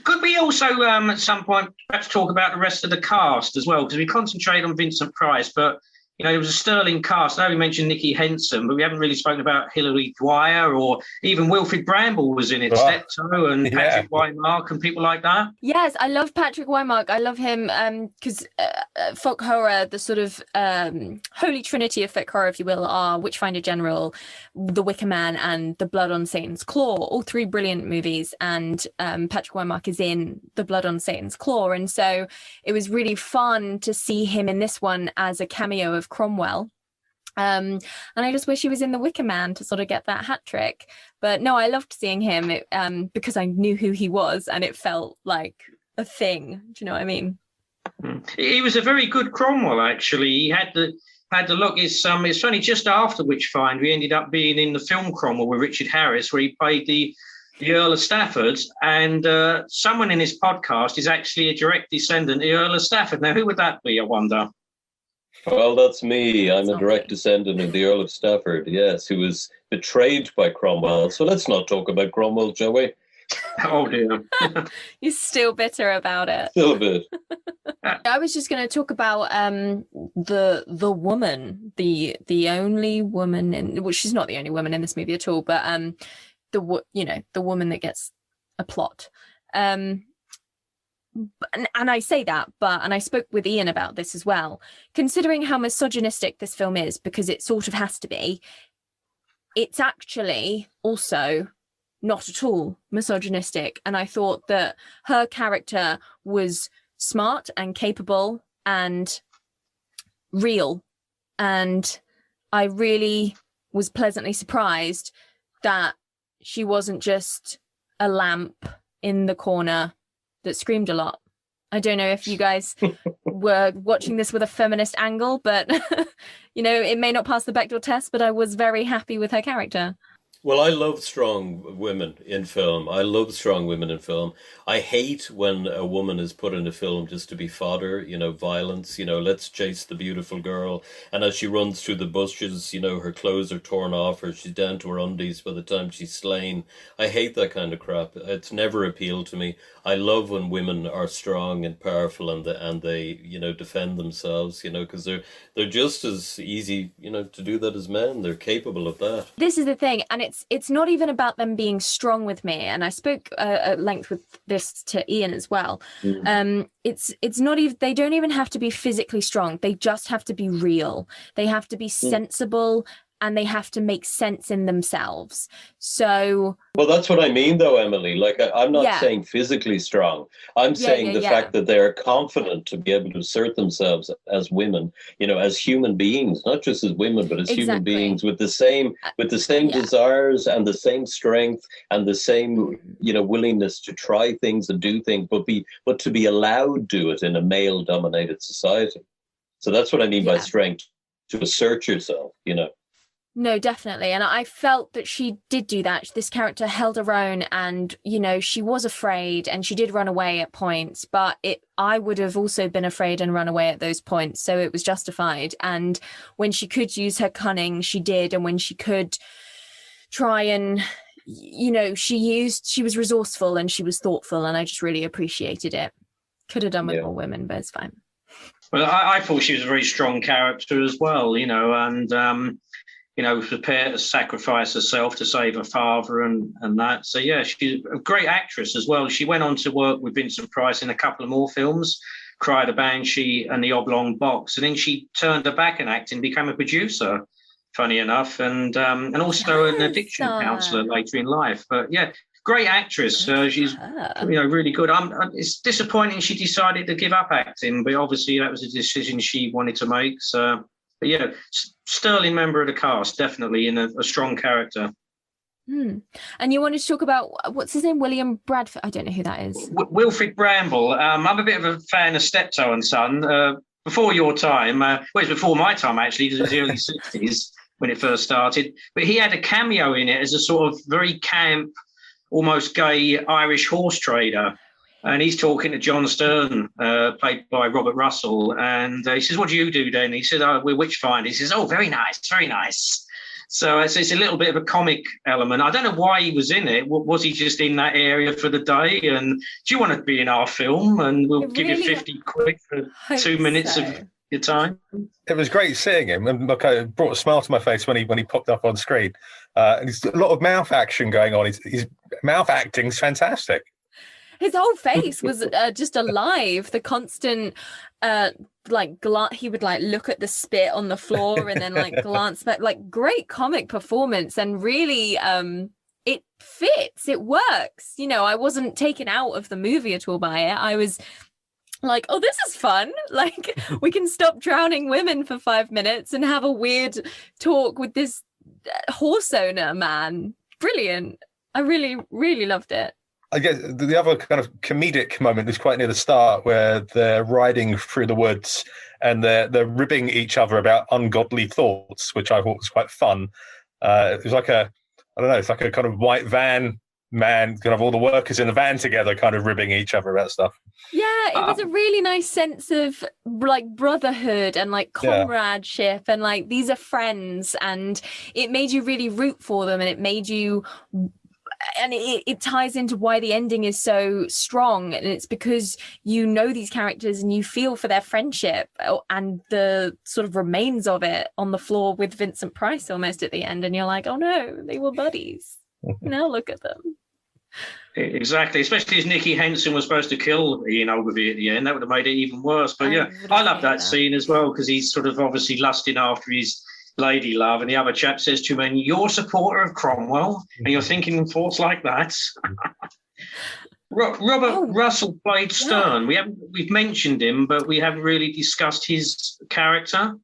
Could we also, at some point, perhaps talk about the rest of the cast as well? Because we concentrate on Vincent Price, but there was a sterling cast. I know we mentioned Nicky Henson, but we haven't really spoken about Hilary Dwyer, or even Wilfrid Bramble was in it, Steptoe, and Patrick Wymark and people like that. Yes, I love Patrick Wymark. I love him because folk horror, the sort of holy trinity of folk horror, if you will, are Witchfinder General, The Wicker Man, and The Blood on Satan's Claw. All three brilliant movies, and Patrick Wymark is in The Blood on Satan's Claw, and so it was really fun to see him in this one as a cameo of Cromwell. And I just wish he was in The Wicker Man to sort of get that hat trick. But no, I loved seeing him because I knew who he was, and it felt like a thing. Do you know what I mean? He was a very good Cromwell, actually. He had the look. It's funny, just after Witchfinder, he ended up being in the film Cromwell with Richard Harris, where he played the Earl of Stafford, and someone in his podcast is actually a direct descendant of the Earl of Stafford. Now, who would that be, I wonder? Well, that's me. I'm a direct descendant of the Earl of Stafford, yes, who was betrayed by Cromwell. So let's not talk about Cromwell, shall we? Oh, dear. You're still bitter about it. Still a bit. I was just going to talk about the woman, the only woman in, well, she's not the only woman in this movie at all, but the woman that gets a plot. And I say that, and I spoke with Ian about this as well, considering how misogynistic this film is, because it sort of has to be, it's actually also not at all misogynistic. And I thought that her character was smart and capable and real. And I really was pleasantly surprised that she wasn't just a lamp in the corner that screamed a lot. I don't know if you guys were watching this with a feminist angle, but it may not pass the Bechdel test, but I was very happy with her character. Well, I love strong women in film. I hate when a woman is put in a film just to be fodder, violence, let's chase the beautiful girl. And as she runs through the bushes, her clothes are torn off her, she's down to her undies by the time she's slain. I hate that kind of crap. It's never appealed to me. I love when women are strong and powerful and they defend themselves, because they're just as easy, to do that as men. They're capable of that. This is the thing, and it's not even about them being strong with me. And I spoke at length with this to Ian as well. It's not even, they don't even have to be physically strong. They just have to be real. They have to be sensible, and they have to make sense in themselves. So... Well, that's what I mean, though, Emily. Like, I'm not saying physically strong. I'm saying the fact that they're confident to be able to assert themselves as women, as human beings, not just as women, but as human beings with the same desires and the same strength and the same, willingness to try things and do things, but to be allowed to do it in a male-dominated society. So that's what I mean by strength, to assert yourself, No, definitely. And I felt that she did do that. This character held her own, and, she was afraid and she did run away at points, but I would have also been afraid and run away at those points. So it was justified. And when she could use her cunning, she did. And when she could try and, she was resourceful and she was thoughtful, and I just really appreciated it. Could have done with more women, but it's fine. Well, I thought she was a very strong character as well, and, prepared to sacrifice herself to save her father and that. So, yeah, she's a great actress as well. She went on to work with Vincent Price in a couple of more films, Cry the Banshee and The Oblong Box. And then she turned her back in acting, became a producer, funny enough, and also an addiction counsellor later in life. But, yeah, great actress. She's, really good. It's disappointing she decided to give up acting, but obviously that was a decision she wanted to make. So... But yeah, sterling member of the cast, definitely, in a strong character. And you wanted to talk about, what's his name? William Bradford? I don't know who that is. Wilfrid Bramble. I'm a bit of a fan of Steptoe and Son. Before your time, it's before my time, actually, because it was the early 60s when it first started. But he had a cameo in it as a sort of very camp, almost gay Irish horse trader. And he's talking to John Stern, played by Robert Russell. And he says, "What do you do then?" He said, "Oh, we're Witchfinder." He says, "Oh, very nice, very nice." So it's a little bit of a comic element. I don't know why he was in it. Was he just in that area for the day? And do you want to be in our film? And we'll give you 50 quid for 2 minutes of your time. It was great seeing him, and look, it brought a smile to my face when he popped up on screen. And there's a lot of mouth action going on. His mouth acting's fantastic. His whole face was just alive. The constant, he would like look at the spit on the floor and then like glance back. Like, great comic performance, and really, it fits. It works. You know, I wasn't taken out of the movie at all by it. I was like, oh, this is fun. Like, we can stop drowning women for 5 minutes and have a weird talk with this horse owner man. Brilliant. I really, really loved it. I guess the other kind of comedic moment is quite near the start, where they're riding through the woods and they're ribbing each other about ungodly thoughts, which I thought was quite fun. It was like it's like a kind of white van man, kind of all the workers in the van together, kind of ribbing each other about stuff. Yeah, it was a really nice sense of like brotherhood and like comradeship, and like these are friends, and it made you really root for them, and it made you. And it ties into why the ending is so strong, and it's because you know these characters and you feel for their friendship and the sort of remains of it on the floor with Vincent Price almost at the end, and you're like, oh no, they were buddies. Now look at them. Exactly, especially as Nicky Henson was supposed to kill Ian Ogilvy at the end. That would have made it even worse. But I love that scene as well, because he's sort of obviously lusting after his lady love, and the other chap says to him, and you're a supporter of Cromwell, and you're thinking thoughts like that. Robert Russell played Stern. We've mentioned him, but we haven't really discussed his character.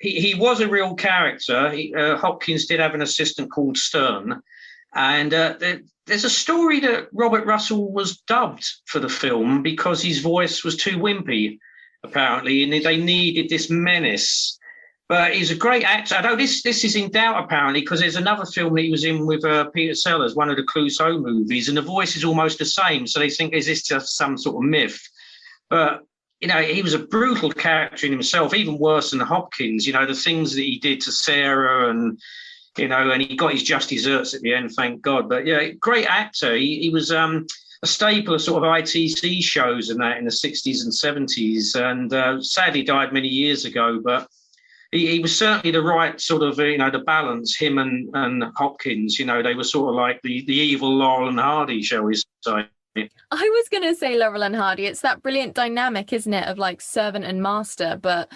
He was a real character. Hopkins did have an assistant called Stern, and there's a story that Robert Russell was dubbed for the film because his voice was too wimpy, apparently, and they needed this menace. But he's a great actor. I know this is in doubt, apparently, because there's another film that he was in with Peter Sellers, one of the Clouseau movies, and the voice is almost the same. So they think, is this just some sort of myth? But, you know, he was a brutal character in himself, even worse than Hopkins. You know, the things that he did to Sarah, and, you know, and he got his just desserts at the end, thank God. But, yeah, great actor. He was a staple of sort of ITC shows and that in the 60s and 70s, and sadly died many years ago. But he was certainly the right sort of, you know, the balance, him and Hopkins, you know, they were sort of like the evil Laurel and Hardy, shall we say. I was going to say Laurel and Hardy. It's that brilliant dynamic, isn't it, of like servant and master, but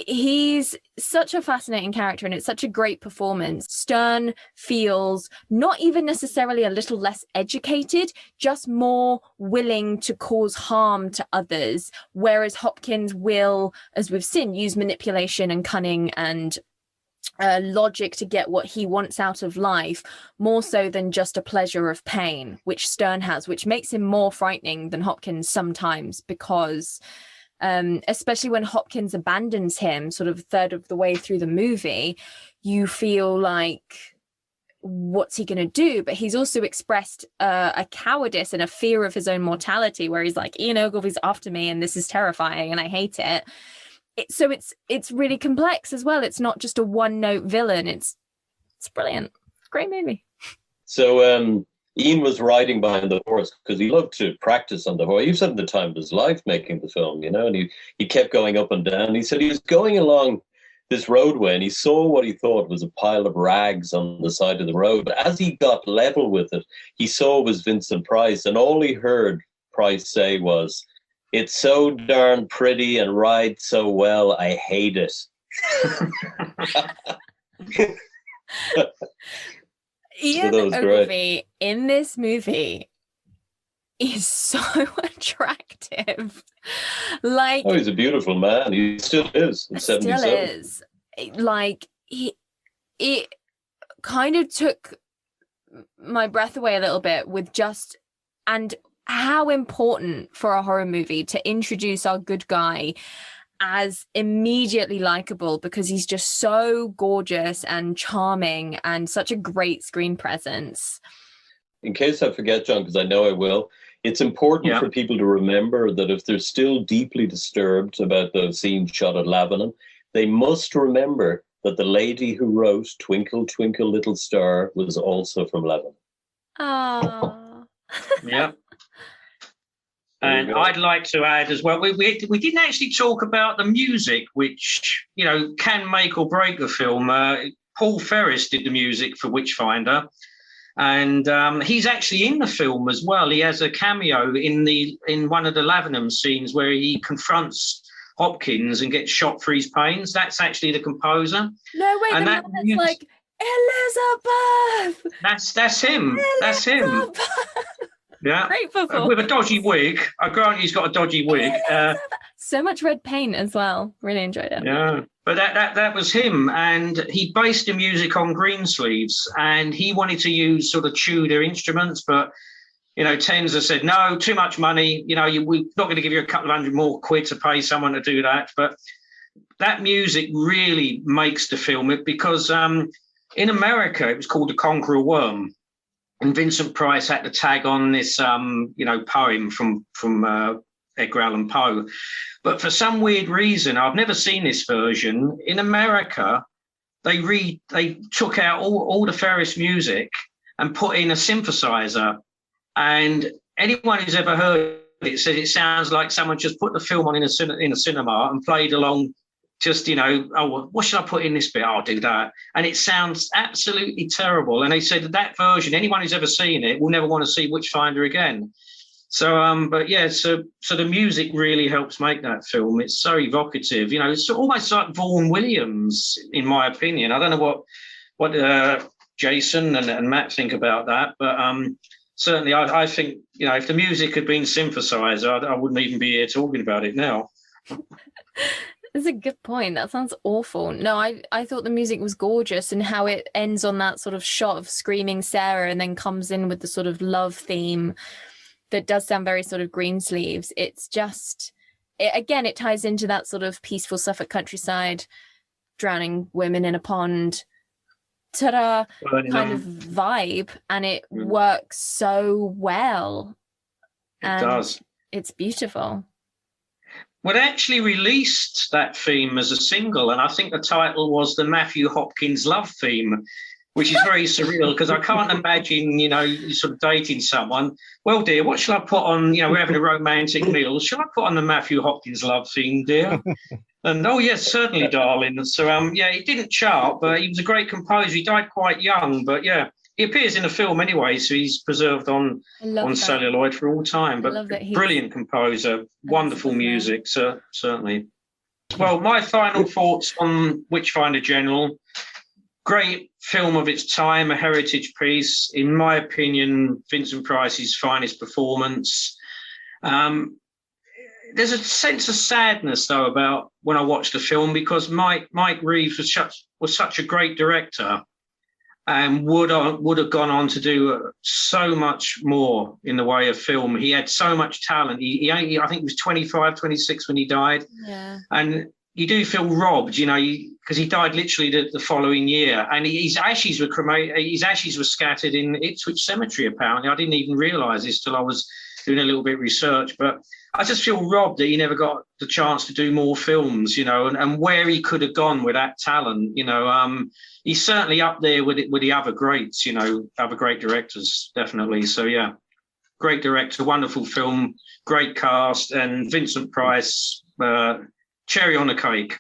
he's such a fascinating character, and it's such a great performance. Stern feels not even necessarily a little less educated, just more willing to cause harm to others, whereas Hopkins will, as we've seen, use manipulation and cunning and logic to get what he wants out of life, more so than just a pleasure of pain, which Stern has, which makes him more frightening than Hopkins sometimes, because especially when Hopkins abandons him sort of a third of the way through the movie, you feel like, what's he going to do? But he's also expressed a cowardice and a fear of his own mortality, where he's like, Ian Ogilvy's after me and this is terrifying and I hate it. So it's really complex as well. It's not just a one-note villain. It's brilliant. Great movie. So Ian was riding behind the horse because he loved to practice on the horse. He said the time of his life making the film, you know, and he kept going up and down. He said he was going along this roadway and he saw what he thought was a pile of rags on the side of the road. But as he got level with it, he saw it was Vincent Price, and all he heard Price say was, "It's so darn pretty and rides so well, I hate it." Ian Ogilvy in this movie is so attractive. Like, oh, he's a beautiful man. He still is. Still is. Like, it kind of took my breath away a little bit with just, and how important for a horror movie to introduce our good guy as immediately likable, because he's just so gorgeous and charming and such a great screen presence. In case I forget, John, because I know I will, it's important for people to remember that if they're still deeply disturbed about the scene shot at Lavenham, they must remember that the lady who wrote Twinkle, Twinkle, Little Star was also from Lebanon. Ah. Yeah. There you And go. I'd like to add as well, we didn't actually talk about the music, which, you know, can make or break the film. Paul Ferris did the music for Witchfinder, and he's actually in the film as well. He has a cameo in one of the Lavenham scenes where he confronts Hopkins and gets shot for his pains. That's actually the composer. No, wait, And the that man that's like, Elizabeth! that's him. That's him. Elizabeth! Yeah. Great performance. With a dodgy wig. I grant he's got a dodgy wig. So much red paint as well. Really enjoyed it. Yeah, but that was him, and he based the music on Greensleeves, and he wanted to use sort of Tudor instruments, but you know, Tenzer said no, too much money. You know, we're not going to give you a couple of $100 more to pay someone to do that. But that music really makes the film, because in America it was called The Conqueror Worm. And Vincent Price had to tag on this, poem from Edgar Allan Poe. But for some weird reason, I've never seen this version. In America, they took out all the Ferris music and put in a synthesizer. And anyone who's ever heard it says it sounds like someone just put the film on in a cinema and played along. Just, you know, oh, what should I put in this bit? I'll do that. And it sounds absolutely terrible. And they said that version, anyone who's ever seen it will never want to see Witchfinder again. So, but yeah, so the music really helps make that film. It's so evocative. You know, it's almost like Vaughan Williams, in my opinion. I don't know what Jason and Matt think about that, but certainly I think, you know, if the music had been synthesized, I wouldn't even be here talking about it now. That's a good point. That sounds awful. No, I thought the music was gorgeous, and how it ends on that sort of shot of screaming Sarah and then comes in with the sort of love theme that does sound very sort of Greensleeves. It's just, it ties into that sort of peaceful Suffolk countryside, drowning women in a pond, ta-da, kind of vibe, and it works so well. It does. It's beautiful. Well, they actually released that theme as a single, and I think the title was the Matthew Hopkins Love Theme, which is very surreal, because I can't imagine, you know, sort of dating someone. Well, dear, what shall I put on? You know, we're having a romantic meal. Shall I put on the Matthew Hopkins Love Theme, dear? And, oh, yes, certainly, darling. So, yeah, he didn't chart, but he was a great composer. He died quite young, but, yeah. He appears in the film anyway, so he's preserved on celluloid for all time. But brilliant composer, wonderful music, certainly. Well, my final thoughts on Witchfinder General. Great film of its time, a heritage piece. In my opinion, Vincent Price's finest performance. There's a sense of sadness, though, about when I watched the film, because Mike Reeves was such a great director, and would have gone on to do so much more in the way of film. He had so much talent. He I think he was 25, 26 when he died. Yeah. And you do feel robbed, you know, because he died literally the following year. And his ashes were cremated. His ashes were scattered in Ipswich Cemetery, apparently. I didn't even realise this till I was doing a little bit of research. But I just feel robbed that he never got the chance to do more films, you know, and where he could have gone with that talent, you know. He's certainly up there with the other greats, you know, other great directors, definitely. So, yeah, great director, wonderful film, great cast, and Vincent Price, cherry on the cake.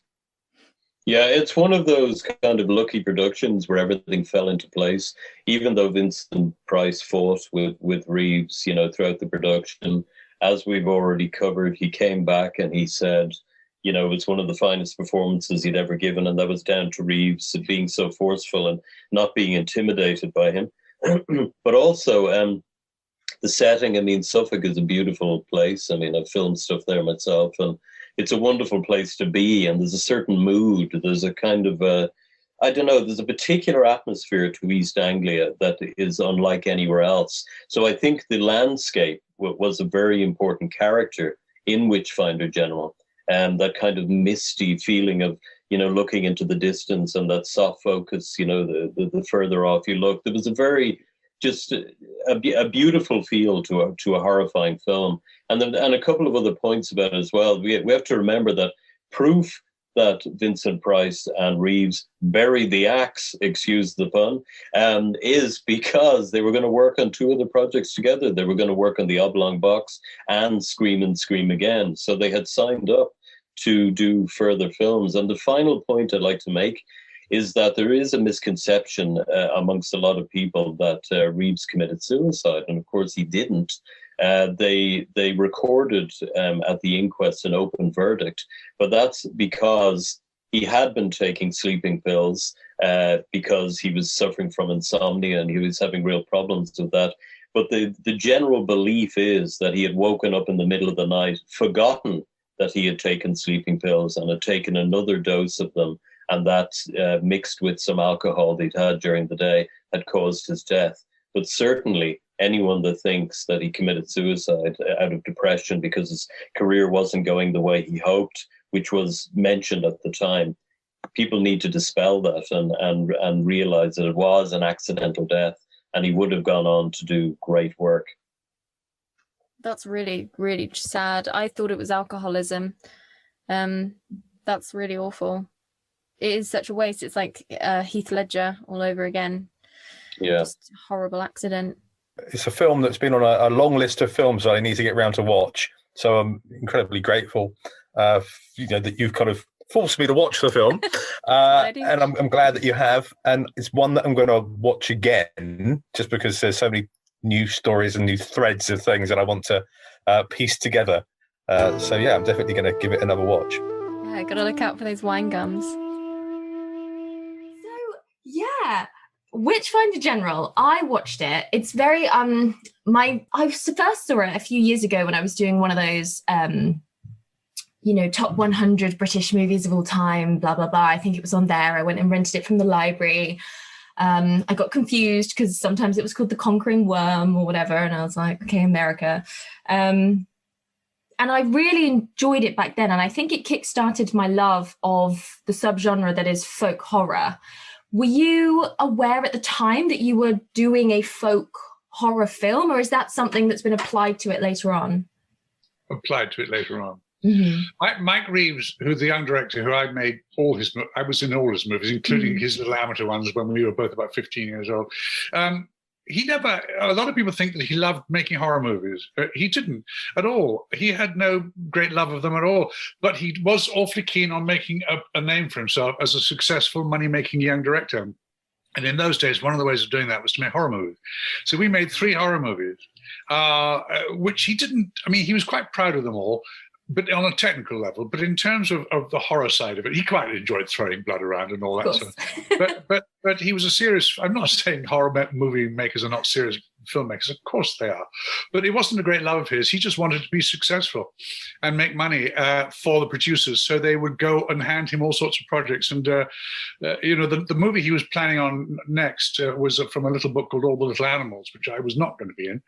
Yeah, it's one of those kind of lucky productions where everything fell into place, even though Vincent Price fought with Reeves, you know, throughout the production. As we've already covered, he came back and he said, you know, it was one of the finest performances he'd ever given, and that was down to Reeves being so forceful and not being intimidated by him. But also the setting, I mean, Suffolk is a beautiful place. I mean, I've filmed stuff there myself, and it's a wonderful place to be, and there's a certain mood. There's a kind of there's a particular atmosphere to East Anglia that is unlike anywhere else. So I think the landscape was a very important character in Witchfinder General, and that kind of misty feeling of, you know, looking into the distance and that soft focus, you know, the further off you look. There was a very, just a beautiful feel to a horrifying film. And a couple of other points about it as well. We have to remember that proof that Vincent Price and Reeves bury the axe, excuse the pun, is because they were going to work on two other projects together. They were going to work on The Oblong Box and Scream and Scream Again. So they had signed up to do further films. And the final point I'd like to make is that there is a misconception amongst a lot of people that Reeves committed suicide. And of course he didn't. They recorded at the inquest an open verdict, but that's because he had been taking sleeping pills because he was suffering from insomnia and he was having real problems with that. But the general belief is that he had woken up in the middle of the night, forgotten that he had taken sleeping pills and had taken another dose of them, and that mixed with some alcohol they'd had during the day had caused his death. But certainly anyone that thinks that he committed suicide out of depression because his career wasn't going the way he hoped, which was mentioned at the time, people need to dispel that and realize that it was an accidental death and he would have gone on to do great work. That's really, really sad. I thought it was alcoholism. That's really awful. It is such a waste. It's like Heath Ledger all over again. Yeah. Just a horrible accident. It's a film that's been on a long list of films that I need to get around to watch. So I'm incredibly grateful, that you've kind of forced me to watch the film, and I'm glad that you have. And it's one that I'm going to watch again, just because there's so many new stories and new threads of things that I want to piece together. So yeah, I'm definitely going to give it another watch. Yeah, got to look out for those wine gums. So yeah. Witchfinder General, I watched it. It's very I first saw it a few years ago when I was doing one of those top 100 British movies of all time, blah blah blah. I think it was on there. I went and rented it from the library. I got confused because sometimes it was called The Conquering Worm or whatever, and I was like, okay, America. And I really enjoyed it back then, and I think it kick-started my love of the subgenre that is folk horror. Were you aware at the time that you were doing a folk horror film, or is that something that's been applied to it later on? Applied to it later on. Mm-hmm. Mike Reeves, who's the young director who I was in all his movies, including his little amateur ones when we were both about 15 years old. A lot of people think that he loved making horror movies. He didn't at all. He had no great love of them at all, but he was awfully keen on making a name for himself as a successful, money-making young director. And in those days, one of the ways of doing that was to make horror movies. So we made 3 horror movies, which he didn't, he was quite proud of them all, but on a technical level. But in terms of the horror side of it, he quite enjoyed throwing blood around and all that sort of. But he was a serious. I'm not saying horror movie makers are not serious filmmakers. Of course they are. But it wasn't a great love of his. He just wanted to be successful and make money for the producers. So they would go and hand him all sorts of projects. And the movie he was planning on next was from a little book called All the Little Animals, which I was not going to be in,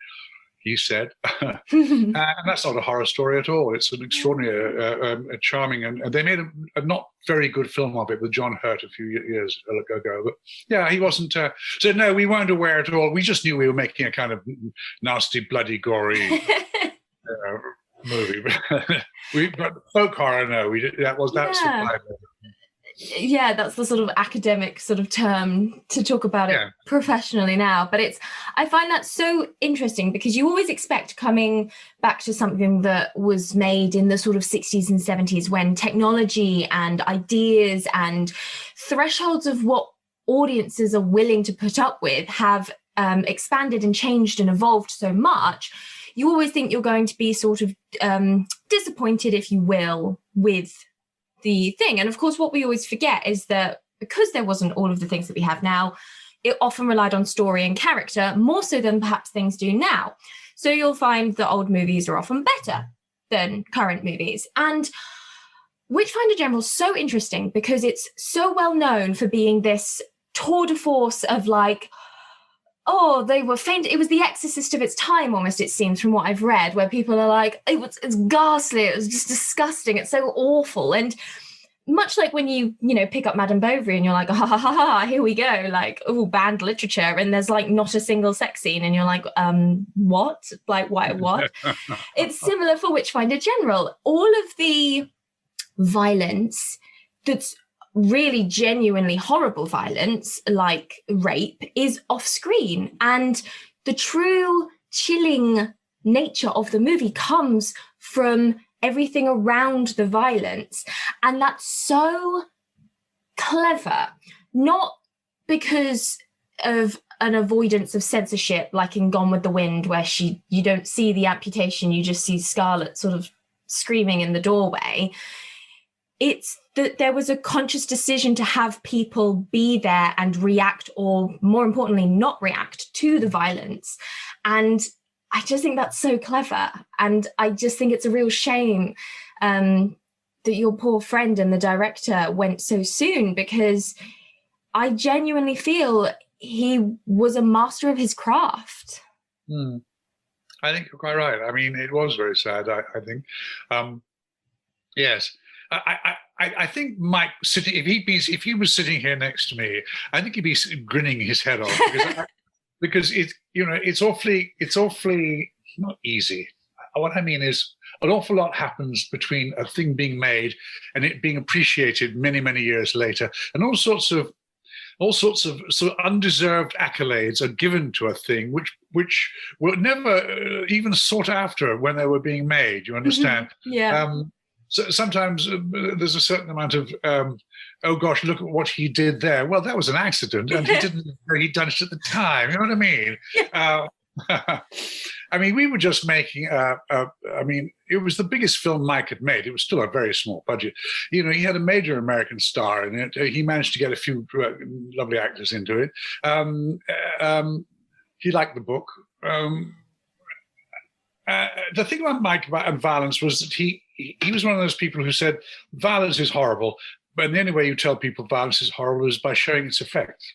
he said. And that's not a horror story at all. It's an extraordinary, charming, and they made a not very good film of it with John Hurt a few years ago. But yeah, he wasn't. So no, we weren't aware at all. We just knew we were making a kind of nasty, bloody, gory movie. But folk horror, no, we did. That's yeah, that's the sort of academic sort of term to talk about it professionally now. But I find that so interesting because you always expect, coming back to something that was made in the sort of 60s and 70s, when technology and ideas and thresholds of what audiences are willing to put up with have expanded and changed and evolved so much, you always think you're going to be sort of disappointed, if you will, with the thing. And of course, what we always forget is that because there wasn't all of the things that we have now, it often relied on story and character more so than perhaps things do now. So you'll find that old movies are often better than current movies. And Witchfinder General is so interesting because it's so well known for being this tour de force of like, oh, they were faint. It was the Exorcist of its time, almost, it seems, from what I've read, where people are like, it's ghastly, it was just disgusting, it's so awful. And much like when you pick up Madame Bovary and you're like, ha ha ha ha, here we go, like, oh, banned literature, and there's like not a single sex scene, and you're like, what? Like, why, what? It's similar for Witchfinder General. All of the violence that's really genuinely horrible violence, like rape, is off screen. And the true chilling nature of the movie comes from everything around the violence. And that's so clever, not because of an avoidance of censorship, like in Gone with the Wind, where you don't see the amputation, you just see Scarlett sort of screaming in the doorway. It's that there was a conscious decision to have people be there and react, or more importantly, not react to the violence. And I just think that's so clever. And I just think it's a real shame that your poor friend and the director went so soon, because I genuinely feel he was a master of his craft. I think you're quite right. I mean, it was very sad, I think. Yes. I think Mike sitting, if he was sitting here next to me, I think he'd be grinning his head off, because it's awfully not easy. What I mean is, an awful lot happens between a thing being made and it being appreciated many, many years later, and all sorts of sort of undeserved accolades are given to a thing which were never even sought after when they were being made. You understand? Yeah. So sometimes there's a certain amount of, oh gosh, look at what he did there. Well, that was an accident, and he didn't know he'd done it at the time. You know what I mean? I mean, we were just making. I mean, it was the biggest film Mike had made. It was still a very small budget. He had a major American star in it. He managed to get a few lovely actors into it. He liked the book. The thing about Mike and violence was that he was one of those people who said violence is horrible, but the only way you tell people violence is horrible is by showing its effects.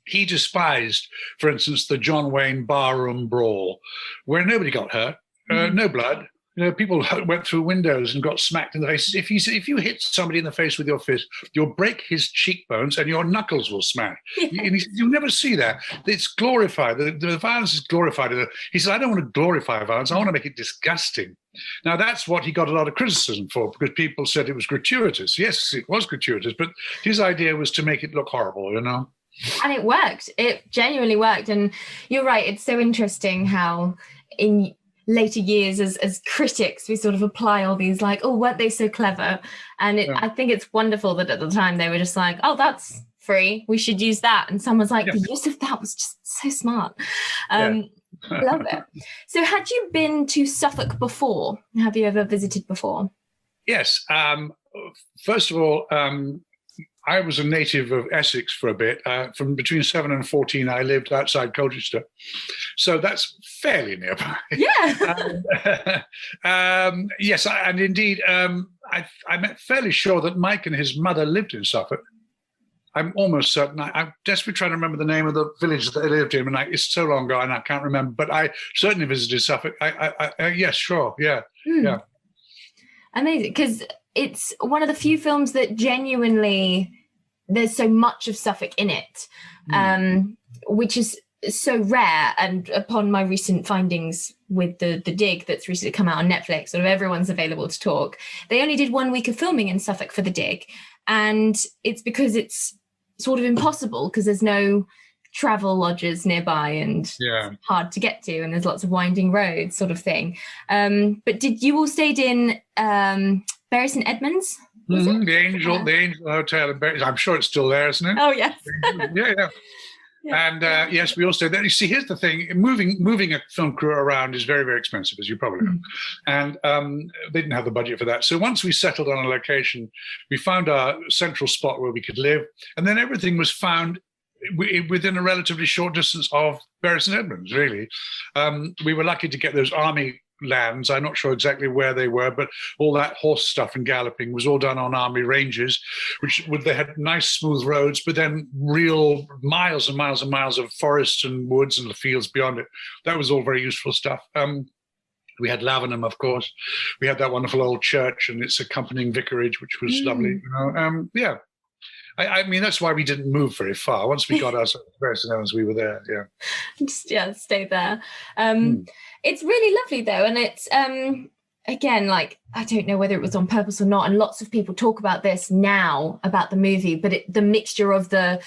He despised, for instance, the John Wayne barroom brawl, where nobody got hurt, no blood. People went through windows and got smacked in the face. If you hit somebody in the face with your fist, you'll break his cheekbones and your knuckles will smash. You'll never see that. It's glorified. The violence is glorified. He said, I don't want to glorify violence. I want to make it disgusting. Now, that's what he got a lot of criticism for, because people said it was gratuitous. Yes, it was gratuitous, but his idea was to make it look horrible, And it worked. It genuinely worked. And you're right. It's so interesting how in later years as critics, we sort of apply all these like, oh, weren't they so clever? And I think it's wonderful that at the time they were just like, oh, that's free, we should use that. And someone's like, the use of that was just so smart. Love it. So had you been to Suffolk before? Have you ever visited before? Yes. First of all, I was a native of Essex for a bit. From between 7 and 14, I lived outside Colchester. So that's fairly nearby. Yeah. Yes, and indeed, I'm fairly sure that Mike and his mother lived in Suffolk. I'm almost certain. I'm desperately trying to remember the name of the village that they lived in, and it's so long ago and I can't remember. But I certainly visited Suffolk. Yes, sure, yeah, yeah. Amazing, because it's one of the few films that genuinely there's so much of Suffolk in it, which is so rare. And upon my recent findings with the Dig that's recently come out on Netflix, sort of everyone's available to talk. They only did 1 week of filming in Suffolk for the Dig, and it's because it's sort of impossible because there's no travel lodges nearby and hard to get to, and there's lots of winding roads, sort of thing. But did you all stayed in Bury St Edmunds? The Angel Hotel in Bury. I'm sure it's still there, isn't it? Oh yes. Yeah. And yes, we all stayed there. You see, here's the thing: moving a film crew around is very, very expensive, as you probably know. And they didn't have the budget for that. So once we settled on a location, we found our central spot where we could live, and then everything was found within a relatively short distance of Bury St Edmunds. Really, we were lucky to get those army lands. I'm not sure exactly where they were, but all that horse stuff and galloping was all done on army ranges, they had nice smooth roads, but then real miles and miles and miles of forests and woods and the fields beyond it. That was all very useful stuff. We had Lavenham, of course. We had that wonderful old church and its accompanying vicarage, which was lovely. Yeah. I mean, that's why we didn't move very far. Once we got ourselves to Bury St Edmunds, we were there. Yeah, stay there. It's really lovely though, and it's again, like, I don't know whether it was on purpose or not, and lots of people talk about this now about the movie, but the mixture of the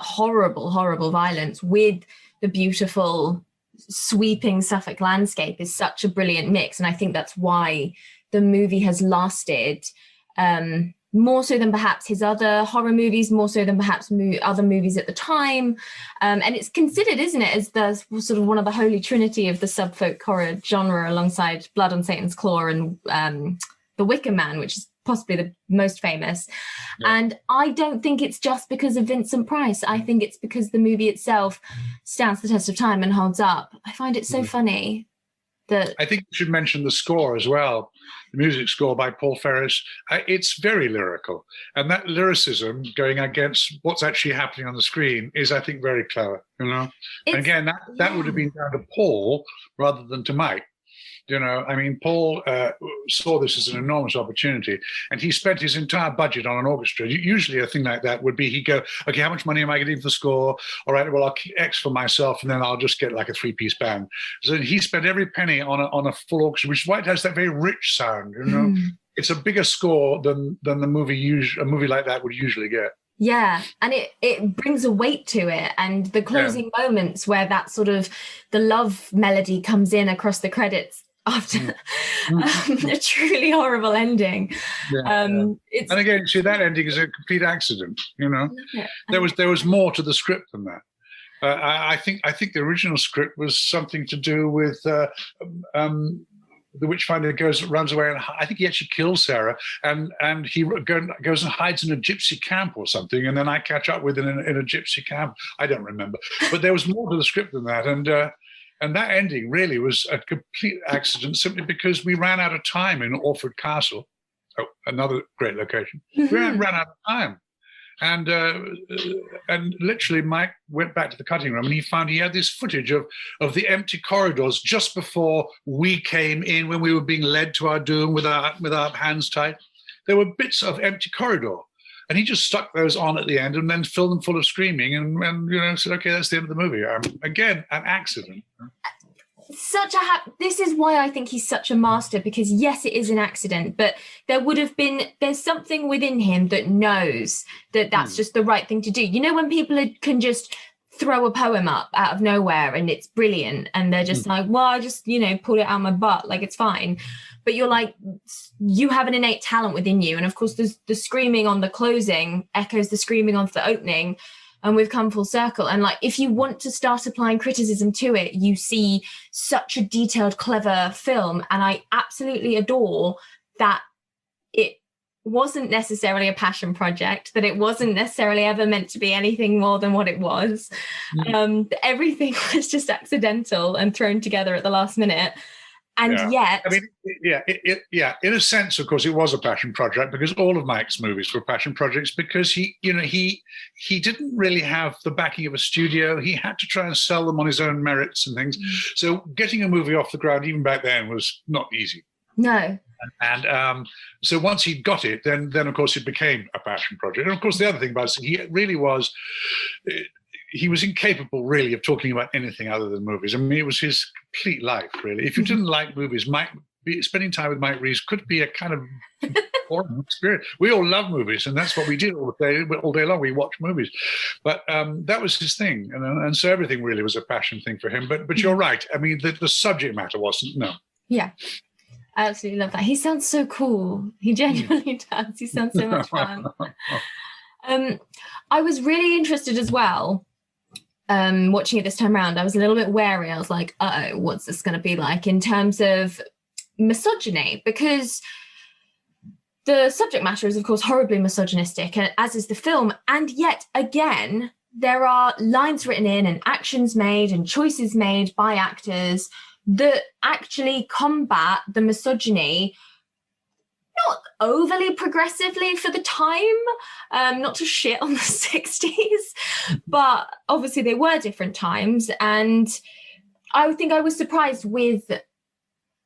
horrible violence with the beautiful sweeping Suffolk landscape is such a brilliant mix, and I think that's why the movie has lasted more so than perhaps his other horror movies, more so than perhaps other movies at the time. And it's considered, isn't it, as the sort of one of the holy trinity of the subfolk horror genre, alongside Blood on Satan's Claw and The Wicker Man, which is possibly the most famous. Yeah. And I don't think it's just because of Vincent Price. I think it's because the movie itself stands the test of time and holds up. I find it so funny. I think you should mention the score as well. The music score by Paul Ferris. It's very lyrical. And that lyricism going against what's actually happening on the screen is, I think, very clever, you know? And again, that would have been down to Paul rather than to Mike. You know, I mean, Paul saw this as an enormous opportunity, and he spent his entire budget on an orchestra. Usually a thing like that would be, he'd go, okay, how much money am I getting for the score? All right, well, I'll keep X for myself, and then I'll just get like a 3-piece band. So he spent every penny on a full orchestra, which is why it has that very rich sound, you know? It's a bigger score than a movie like that would usually get. Yeah, and it brings a weight to it, and the closing moments where that sort of the love melody comes in across the credits after a truly horrible ending. And again, see, that ending is a complete accident, you know. There was more to the script than that. I think the original script was something to do with the Witchfinder runs away, and I think he actually kills Sarah, and he goes and hides in a gypsy camp or something, and then I catch up with him in a gypsy camp. I don't remember, but there was more to the script than that, and that ending really was a complete accident, simply because we ran out of time in Orford Castle. Oh, another great location. We ran out of time. And literally Mike went back to the cutting room, and he found he had this footage of the empty corridors just before we came in, when we were being led to our doom with our hands tied. There were bits of empty corridor, and he just stuck those on at the end and then filled them full of screaming and you know, said, okay, that's the end of the movie. Again, an accident. This is why I think he's such a master, because yes, it is an accident, but there's something within him that knows that that's just the right thing to do. You know, when people can just throw a poem up out of nowhere and it's brilliant, and they're just like, well, I just, you know, pulled it out of my butt, like, it's fine. But you're like, you have an innate talent within you. And of course, the screaming on the closing echoes the screaming on the opening. And we've come full circle. And like, if you want to start applying criticism to it, you see such a detailed, clever film. And I absolutely adore that it wasn't necessarily a passion project, that it wasn't necessarily ever meant to be anything more than what it was. Everything was just accidental and thrown together at the last minute. And yet, I mean, in a sense, of course, it was a passion project, because all of Mike's movies were passion projects, because he didn't really have the backing of a studio. He had to try and sell them on his own merits and things. So getting a movie off the ground, even back then, was not easy. No. And so once he'd got it, then of course it became a passion project. And of course, the other thing about it, he really was. He was incapable, really, of talking about anything other than movies. I mean, it was his complete life, really. If you didn't like movies, spending time with Mike Reeves could be a kind of boring experience. We all love movies, and that's what we did all day long. We watched movies. But that was his thing. And so everything really was a passion thing for him. But you're right. I mean, the subject matter wasn't, no. Yeah. I absolutely love that. He sounds so cool. He genuinely does. He sounds so much fun. I was really interested as well. Watching it this time around, I was a little bit wary. I was like, uh-oh, what's this going to be like in terms of misogyny? Because the subject matter is, of course, horribly misogynistic, as is the film. And yet, again, there are lines written in and actions made and choices made by actors that actually combat the misogyny, not overly progressively for the time, not to shit on the 60s, but obviously they were different times. And I think I was surprised with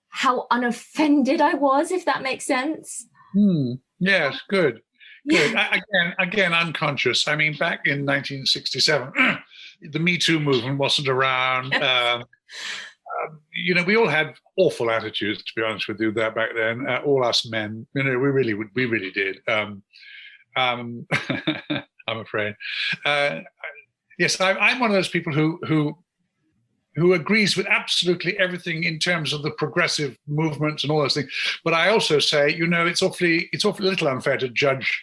how unoffended I was, if that makes sense. Yes, good. Again, unconscious. I mean, back in 1967, the Me Too movement wasn't around. we all had awful attitudes, to be honest with you, back then. All us men, we really did. I'm afraid. Yes, I'm one of those people who agrees with absolutely everything in terms of the progressive movements and all those things. But I also say, it's awfully little unfair to judge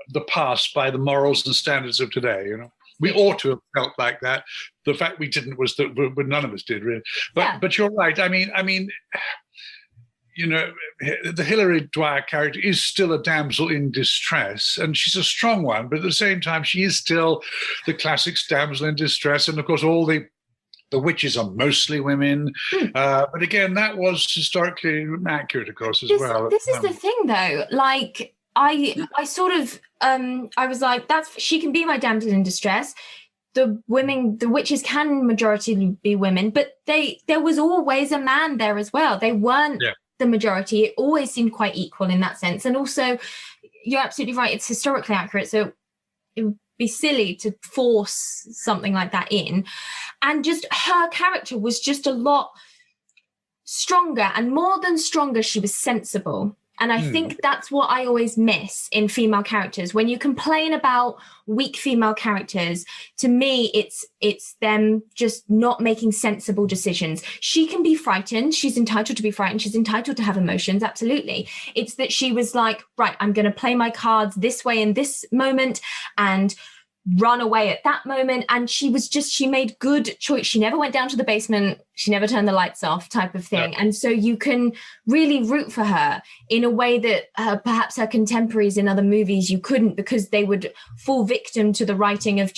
the past by the morals and standards of today. We ought to have felt like that. The fact we didn't was that none of us did, really. But you're right. I mean, the Hilary Dwyer character is still a damsel in distress, and she's a strong one. But at the same time, she is still the classic damsel in distress. And of course, all the witches are mostly women. But again, that was historically accurate, of course, as well. This is the thing, though. Like, I sort of, I was like, she can be my damsel in distress. The witches can majority be women, but there was always a man there as well. They weren't the majority. It always seemed quite equal in that sense. And also, you're absolutely right. It's historically accurate. So it would be silly to force something like that in. And just her character was just a lot stronger, and more than stronger, she was sensible. And I think that's what I always miss in female characters. When you complain about weak female characters, to me, it's them just not making sensible decisions. She can be frightened. She's entitled to be frightened. She's entitled to have emotions. Absolutely. It's that she was like, right, I'm going to play my cards this way in this moment and run away at that moment. And she made good choice. She never went down to the basement. She never turned the lights off, type of thing. And so you can really root for her in a way that perhaps her contemporaries in other movies you couldn't, because they would fall victim to the writing of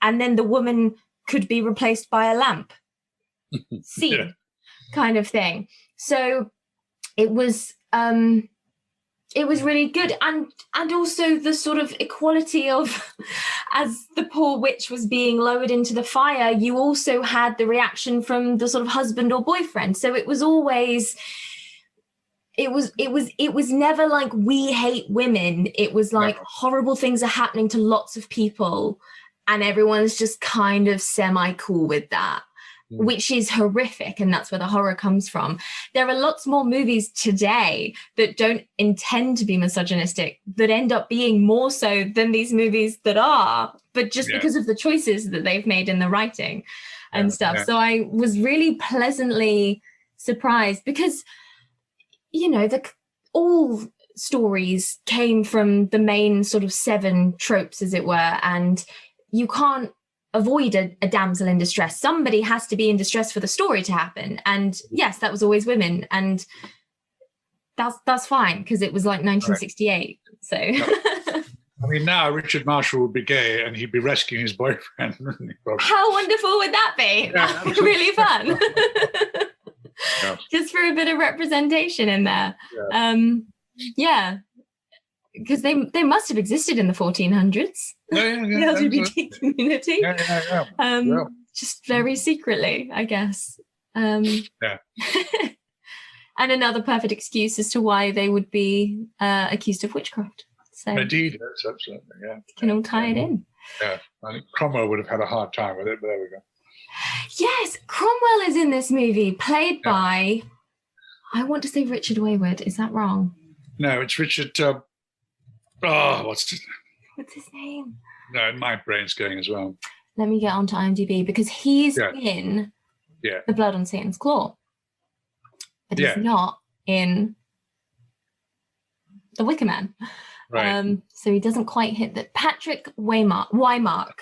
and then the woman could be replaced by a lamp scene kind of thing. So it was really good. And also the sort of equality of, as the poor witch was being lowered into the fire, you also had the reaction from the sort of husband or boyfriend. So it was always, it was never like, we hate women. It was like horrible things are happening to lots of people and everyone's just kind of semi-cool with that. Which is horrific, and that's where the horror comes from. There are lots more movies today that don't intend to be misogynistic that end up being more so than these movies that are, but just because of the choices that they've made in the writing and stuff. So I was really pleasantly surprised because, all stories came from the main sort of 7 tropes, as it were, and you can't avoid a damsel in distress. Somebody has to be in distress for the story to happen. And yes, that was always women. And that's fine, because it was like 1968. So I mean, now Richard Marshall would be gay and he'd be rescuing his boyfriend. How wonderful would that be? That would be really fun. Just for a bit of representation in there. Because they must have existed in the 1400s. The LGBT community. Just very secretly, I guess. And another perfect excuse as to why they would be accused of witchcraft. So indeed, yes, absolutely. Yeah. Can all tie it in. Yeah. I think Cromwell would have had a hard time with it, but there we go. Yes, Cromwell is in this movie, played by, I want to say Richard Wayward. Is that wrong? No, it's Richard. What's his name? No, my brain's going as well. Let me get onto IMDb, because he's in The Blood on Satan's Claw. But he's not in The Wicker Man. Right. So he doesn't quite hit that. Patrick Wymark.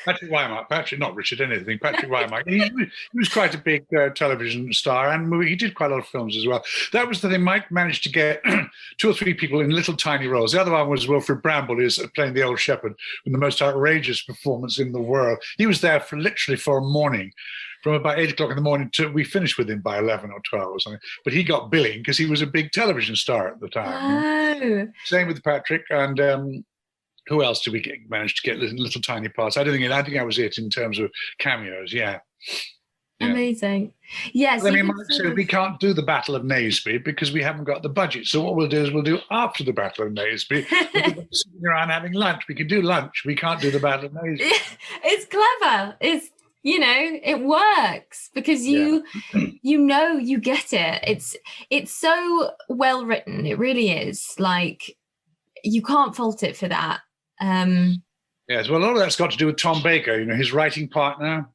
Patrick, not Richard anything. Patrick Wymark. He was quite a big television star, and he did quite a lot of films as well. That was the thing. Mike managed to get 2 or 3 people in little tiny roles. The other one was Wilfrid Bramble, who's playing the old shepherd, with the most outrageous performance in the world. He was there for a morning. From about 8 o'clock in the morning to we finished with him by 11 or 12 or something. But he got billing because he was a big television star at the time. Same with Patrick. And who else did we manage to get little tiny parts? I think that was it in terms of cameos. Yeah. Amazing. Yes. I mean, Mark said we can't do the Battle of Naseby because we haven't got the budget. So what we'll do is we'll do after the Battle of Naseby. We'll be sitting around having lunch. We can do lunch. We can't do the Battle of Naseby. It's clever. you know, it works because you you get it. It's so well written. It really is. Like, you can't fault it for that. Yes, well, a lot of that's got to do with Tom Baker, you know, his writing partner.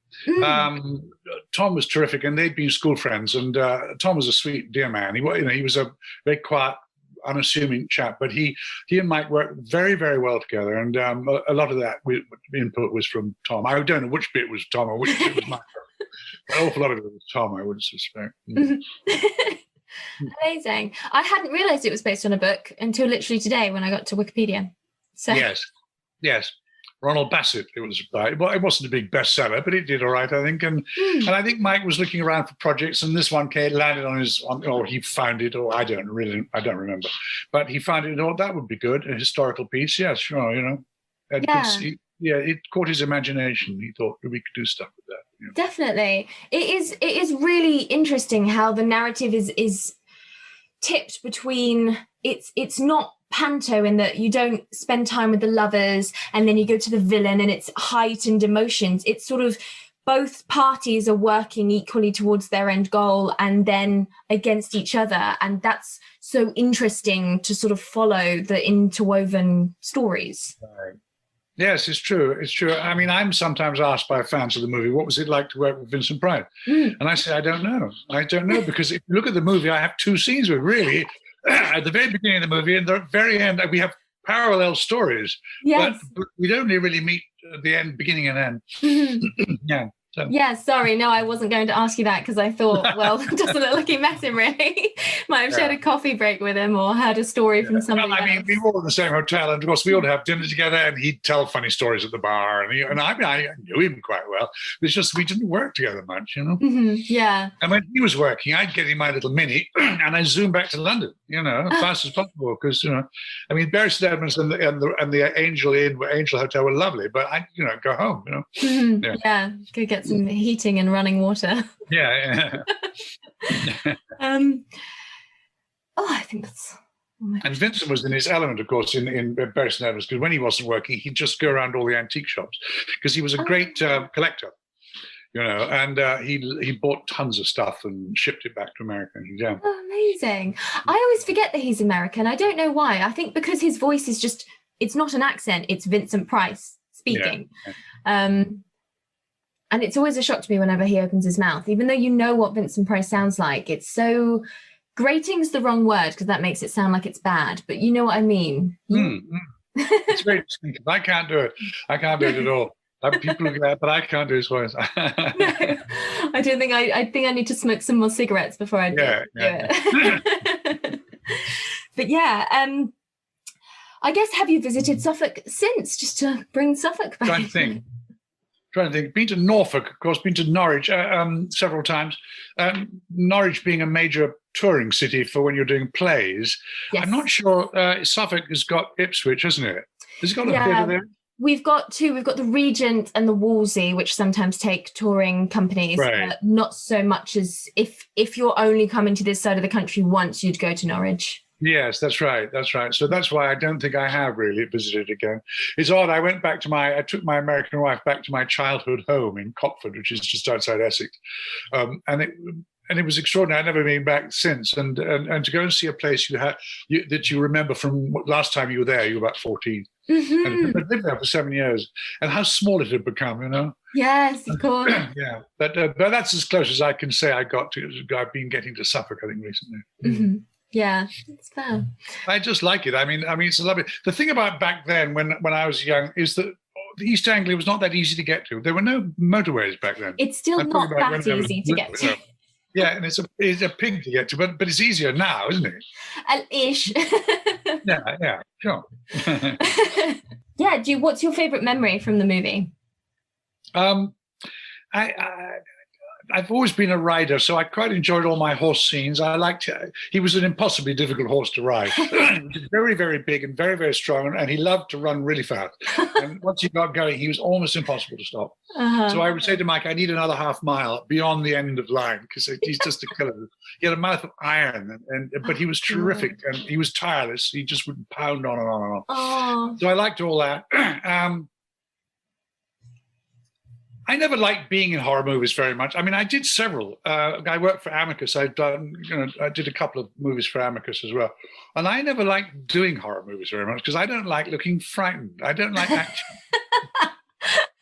Tom was terrific, and they'd been school friends. And Tom was a sweet, dear man. He was a very quiet, unassuming chap, but he and Mike worked very, very well together. And a lot of that input was from Tom. I don't know which bit was Tom or which bit was Mike. An awful lot of it was Tom, I would suspect. Amazing. I hadn't realised it was based on a book until literally today when I got to Wikipedia. So Yes. Ronald Bassett, it was about. Well, it wasn't a big bestseller, but it did all right, I think. And I think Mike was looking around for projects, and this one landed or he found it, or I don't remember. But he found it, that would be good, a historical piece. Yeah, sure, you know. It caught his imagination. He thought we could do stuff with that. You know. Definitely. It is really interesting how the narrative is tipped between, it's not panto in that you don't spend time with the lovers and then you go to the villain and it's heightened emotions. It's sort of both parties are working equally towards their end goal and then against each other, and that's so interesting to sort of follow the interwoven stories. Right. Yes, it's true. It's true. I mean, I'm sometimes asked by fans of the movie, what was it like to work with Vincent Price? And I say, I don't know. Because if you look at the movie, I have two scenes with really at the very beginning of the movie and the very end, we have parallel stories, but we don't really meet at the end, beginning and end. Yeah. So. Yeah, sorry. No, I wasn't going to ask you that because I thought, well, it doesn't look like you met him really. Might have shared a coffee break with him or heard a story from somebody else. I mean, we were all in the same hotel, and of course we all have dinner together, and he'd tell funny stories at the bar, and I knew him quite well. It's just we didn't work together much, you know. Yeah. And when he was working, I'd get him my little Mini, and I'd zoom back to London, you know, as fast as possible, because I mean, Bury-St Edmunds and the Angel Hotel were lovely, but I, go home, you know. Yeah, go get some heating and running water. Yeah. I think that's. And Vincent was in his element, of course, in Bury-St Edmunds, because when he wasn't working, he'd just go around all the antique shops because he was a great collector, and he bought tons of stuff and shipped it back to America. Yeah. Oh, amazing. I always forget that he's American. I don't know why. I think because his voice is just, it's not an accent, it's Vincent Price speaking. Yeah. And it's always a shock to me whenever he opens his mouth, even though you know what Vincent Price sounds like. It's so, grating's the wrong word because that makes it sound like it's bad, but you know what I mean. It's very distinctive. I can't do it. I can't do it at all. People do that, but I can't do his voice. No, I don't think I think I need to smoke some more cigarettes before I do it. But yeah, I guess, have you visited Suffolk since, just to bring Suffolk back? Trying to think. Been to Norfolk, of course, been to Norwich several times. Norwich being a major touring city for when you're doing plays. Yes. I'm not sure. Suffolk has got Ipswich, hasn't it? Has it got a theatre there? We've got two. We've got the Regent and the Wolsey, which sometimes take touring companies, but not so much as if you're only coming to this side of the country once, you'd go to Norwich. Yes, that's right. So that's why I don't think I have really visited again. It's odd. I took my American wife back to my childhood home in Copford, which is just outside Essex, and it was extraordinary. I've never been back since. And to go and see a place that you remember from last time you were there, you were about 14. And I've lived there for 7 years, and how small it had become, you know. Yes, of course. Yeah, but that's as close as I can say I've been getting to Suffolk, I think, recently. Yeah, it's fair. I just like it. I mean, it's lovely. The thing about back then, when I was young, is that East Anglia was not that easy to get to. There were no motorways back then. It's still not that easy to get to. Yeah, and it's a pig to get to, but it's easier now, isn't it? Ish. Yeah, sure. Yeah. What's your favourite memory from the movie? I've always been a rider, so I quite enjoyed all my horse scenes. He was an impossibly difficult horse to ride. He was very, very big and very, very strong, and he loved to run really fast. And once he got going, he was almost impossible to stop. So I would say to Mike, I need another half mile beyond the end of line, because he's just a killer. He had a mouth of iron, but he was terrific, and he was tireless. He just would pound on and on and on. So I liked all that. I never liked being in horror movies very much. I mean, I did several. I worked for Amicus. I did a couple of movies for Amicus as well. And I never liked doing horror movies very much because I don't like looking frightened. I don't like action.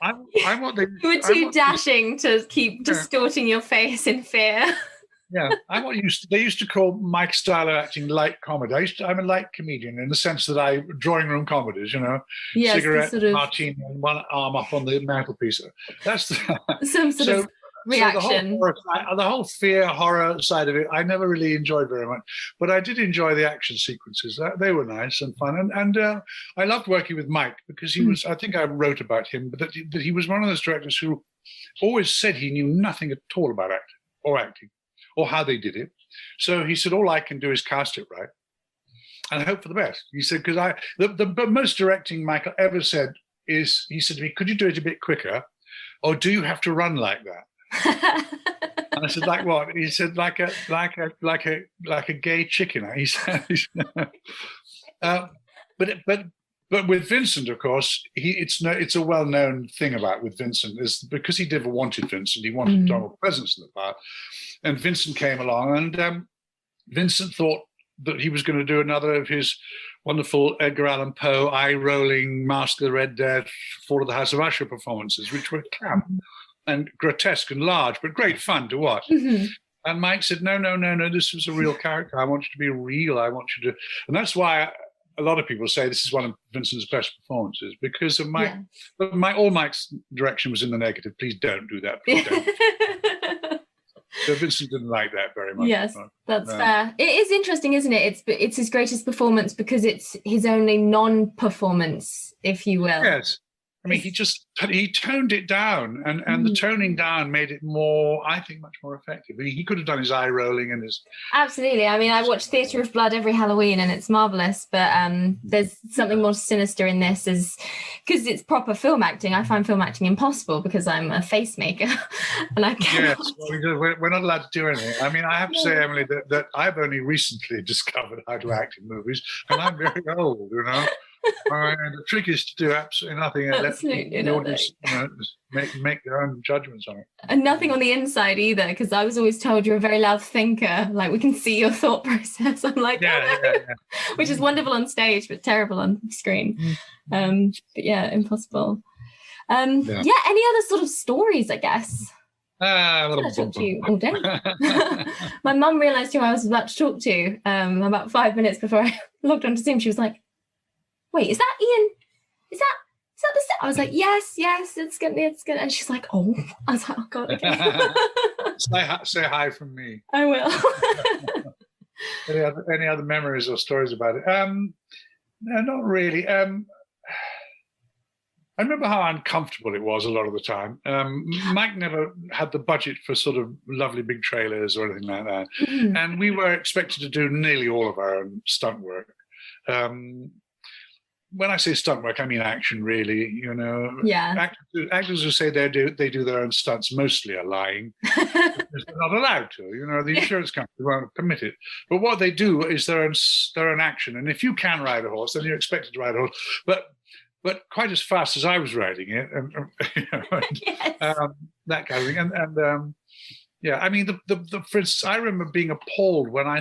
I'm what they. You were too dashing to keep distorting your face in fear. Yeah, I'm what they used to call Mike Styler acting light comedy. I'm a light comedian in the sense that I drawing room comedies, yes, cigarette, sort of martini, and one arm up on the mantelpiece. That's some sort of reaction. So the whole fear horror side of it, I never really enjoyed very much, but I did enjoy the action sequences. They were nice and fun, and I loved working with Mike because he was. I think I wrote about him, but that he was one of those directors who always said he knew nothing at all about acting or how they did it. So he said, all I can do is cast it right and hope for the best. He said, because the most directing Michael ever said is, he said to me, could you do it a bit quicker? Or do you have to run like that? And I said, like what? He said, like a gay chicken. He said, but with Vincent, of course, it's a well-known thing about with Vincent is because he never wanted Vincent. He wanted Donald Pleasence in the part. And Vincent came along, and Vincent thought that he was going to do another of his wonderful Edgar Allan Poe, eye-rolling Mask of the Red Death, Fall of the House of Usher performances, which were camp and grotesque and large, but great fun to watch. Mm-hmm. And Mike said, no, this was a real character. I want you to be real. I want you to... And that's why a lot of people say this is one of Vincent's best performances, because of Mike. Yeah. But all Mike's direction was in the negative. Please don't do that. Please don't. So Vincent didn't like that very much. Yes, that's fair. It is interesting, isn't it? It's his greatest performance because it's his only non-performance, if you will. Yes. I mean, he toned it down, and the toning down made it more, I think, much more effective. I mean, he could have done his eye rolling and his... Absolutely. I mean, I watch Theatre of Blood every Halloween and it's marvellous, but there's something more sinister in this because it's proper film acting. I find film acting impossible because I'm a face maker and I can't... Yes, well, we're not allowed to do anything. I mean, I have to say, Emily, that I've only recently discovered how to act in movies, and I'm very old, the trick is to do absolutely nothing and let the audience make their own judgments on it. And nothing on the inside either, because I was always told you're a very loud thinker. Like, we can see your thought process. I'm like, which is wonderful on stage, but terrible on screen. But yeah, impossible. Any other sort of stories, I guess? I talk to you all day. My mum realised who I was about to talk to about 5 minutes before I logged onto Zoom. She was like, wait, is that Ian? Is that the set? I was like, yes, it's good. And she's like, oh. I was like, oh God, okay. Say hi from me. I will. Any other memories or stories about it? No, not really. I remember how uncomfortable it was a lot of the time. Mike never had the budget for sort of lovely big trailers or anything like that. Mm-hmm. And we were expected to do nearly all of our own stunt work. When I say stunt work, I mean action, really. Yeah. Actors who say they do their own stunts mostly are lying. They're not allowed to. The insurance company won't permit it. But what they do is their own action. And if you can ride a horse, then you're expected to ride a horse. But quite as fast as I was riding it, that kind of thing. And I mean, for instance, I remember being appalled when I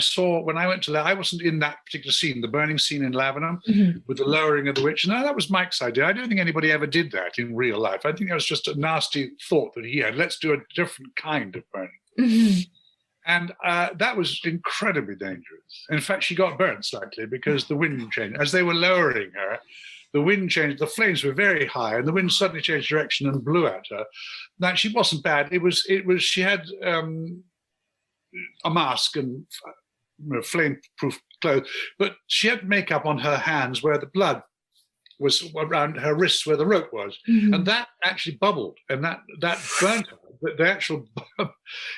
went to I wasn't in that particular scene, the burning scene in Lavenham with the lowering of the witch. No, that was Mike's idea. I don't think anybody ever did that in real life. I think that was just a nasty thought that he had. Let's do a different kind of burning. Mm-hmm. And that was incredibly dangerous. In fact, she got burnt slightly because the wind changed. As they were lowering her, the wind changed, the flames were very high, and the wind suddenly changed direction and blew at her. Now, she wasn't bad. She had a mask and flame-proof clothes, but she had makeup on her hands where the blood was around her wrists where the rope was. Mm-hmm. And that actually bubbled, and that burnt her. The actual,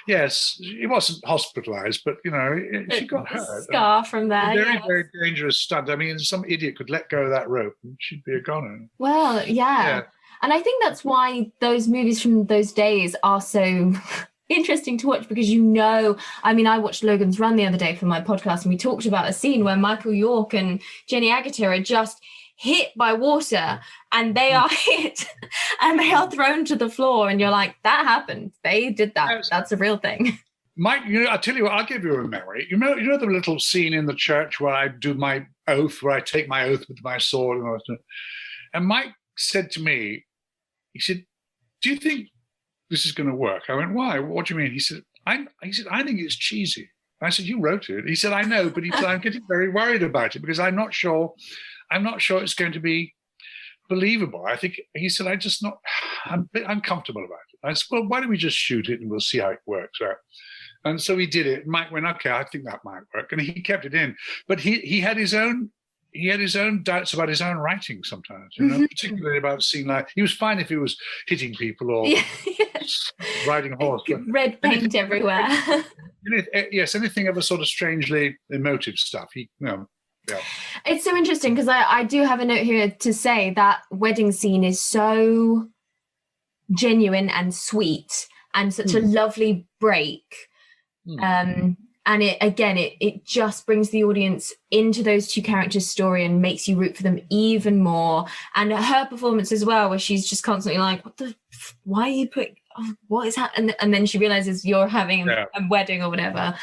yes, he wasn't hospitalized, but, she got hurt. Scar from there, very, very dangerous stunt. I mean, some idiot could let go of that rope and she'd be a goner. Well, yeah. And I think that's why those movies from those days are so interesting to watch, because I mean, I watched Logan's Run the other day for my podcast, and we talked about a scene where Michael York and Jenny Agutter are just hit by water and they are hit and they are thrown to the floor, and you're like, that happened. They did that. Yes. That's a real thing. Mike, I'll tell you what, I'll give you a memory. You know the little scene in the church where I do my oath, where I take my oath with my sword and all that. And Mike said to me, he said, do you think this is going to work? I went, why? What do you mean? He said, I think it's cheesy. I said, you wrote it. He said, I know, but he said, I'm getting very worried about it because I'm not sure it's going to be believable. I think, he said, I'm a bit uncomfortable about it. I said, well, why don't we just shoot it and we'll see how it works out. And so he did it. Mike went, okay, I think that might work. And he kept it in. But he had his own doubts about his own writing sometimes, particularly about seeing like, he was fine if he was hitting people or riding a horse. Red paint everywhere. Yes, anything of a sort of strangely emotive stuff. Yeah. It's so interesting because I do have a note here to say that wedding scene is so genuine and sweet and such a lovely break. And it just brings the audience into those two characters' story and makes you root for them even more. And her performance as well, where she's just constantly like, why are you what is happening? And then she realizes you're having a wedding or whatever.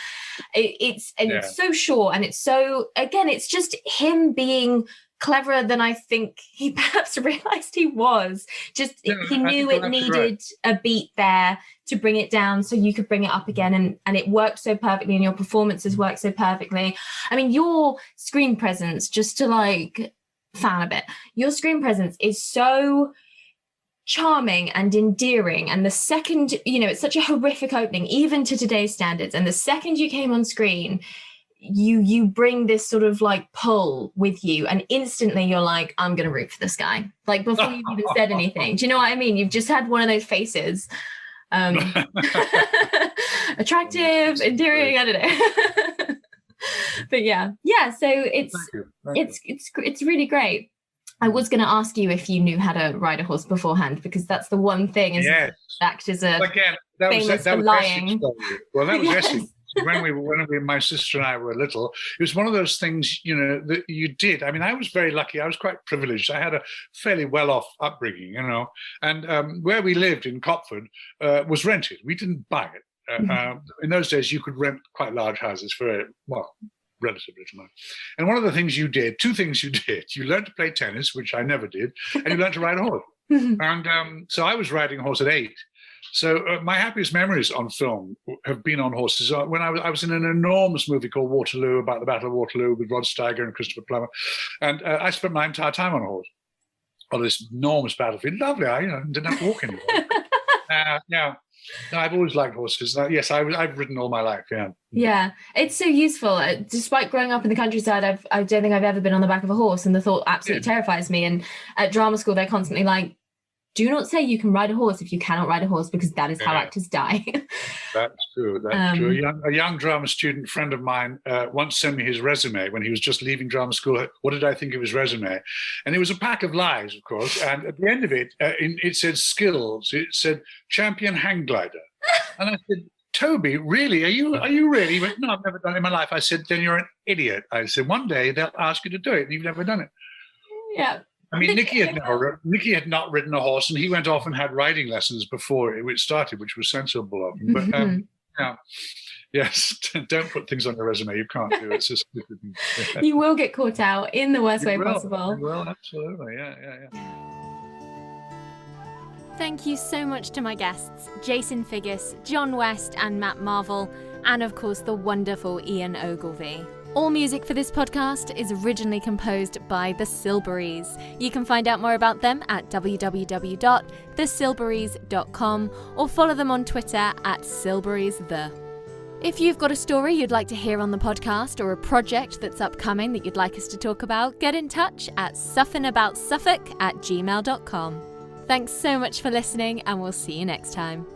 It's so short, and it's so, again, it's just him being cleverer than I think he perhaps realized he was. He knew it needed a beat there to bring it down so you could bring it up again, and it worked so perfectly, and your performances worked so perfectly. I mean, your screen presence, just to like fan a bit, your screen presence is so charming and endearing, and the second, it's such a horrific opening even to today's standards, and the second you came on screen, you bring this sort of like pull with you, and instantly you're like, I'm gonna root for this guy, like before you've even said anything. Do you know what I mean? You've just had one of those faces. Attractive, endearing, I don't know. But yeah, so it's really great. I was going to ask you if you knew how to ride a horse beforehand, because that's the one thing is actors are famous for lying. Well, that was Essex. When my sister and I were little, it was one of those things, that you did. I mean, I was very lucky. I was quite privileged. I had a fairly well-off upbringing, and where we lived in Copford was rented. We didn't buy it. In those days, you could rent quite large houses for, relatively little money. And one of the things you did, two things you did, you learned to play tennis, which I never did, and you learned to ride a horse. And so I was riding a horse at 8. So my happiest memories on film have been on horses. When I was in an enormous movie called Waterloo, about the Battle of Waterloo with Rod Steiger and Christopher Plummer. And I spent my entire time on a horse on this enormous battlefield. Lovely, I didn't have to walk anywhere. No, I've always liked horses. Yes, I've ridden all my life, Yeah, it's so useful. Despite growing up in the countryside, I don't think I've ever been on the back of a horse, and the thought absolutely terrifies me. And at drama school, they're constantly like, do not say you can ride a horse if you cannot ride a horse, because that is how actors die. That's true. That's true. A young drama student friend of mine once sent me his resume when he was just leaving drama school. What did I think of his resume? And it was a pack of lies, of course. And at the end of it, it said skills. It said champion hang glider. And I said, Toby, really? Are you really? He went, no, I've never done it in my life. I said, then you're an idiot. I said, one day they'll ask you to do it, and you've never done it. Yeah. I mean, Nicky had not ridden a horse, and he went off and had riding lessons before it started, which was sensible of him. But yes, don't put things on your resume. You can't do it. It's just you will get caught out in the worst way possible. You will, absolutely. Yeah. Thank you so much to my guests, Jason Figgis, John West and Matt Marvel, and of course the wonderful Ian Ogilvy. All music for this podcast is originally composed by The Silburys. You can find out more about them at www.thesilburys.com or follow them on Twitter at SilburysThe. If you've got a story you'd like to hear on the podcast or a project that's upcoming that you'd like us to talk about, get in touch at suffenaboutsuffolk@gmail.com. Thanks so much for listening, and we'll see you next time.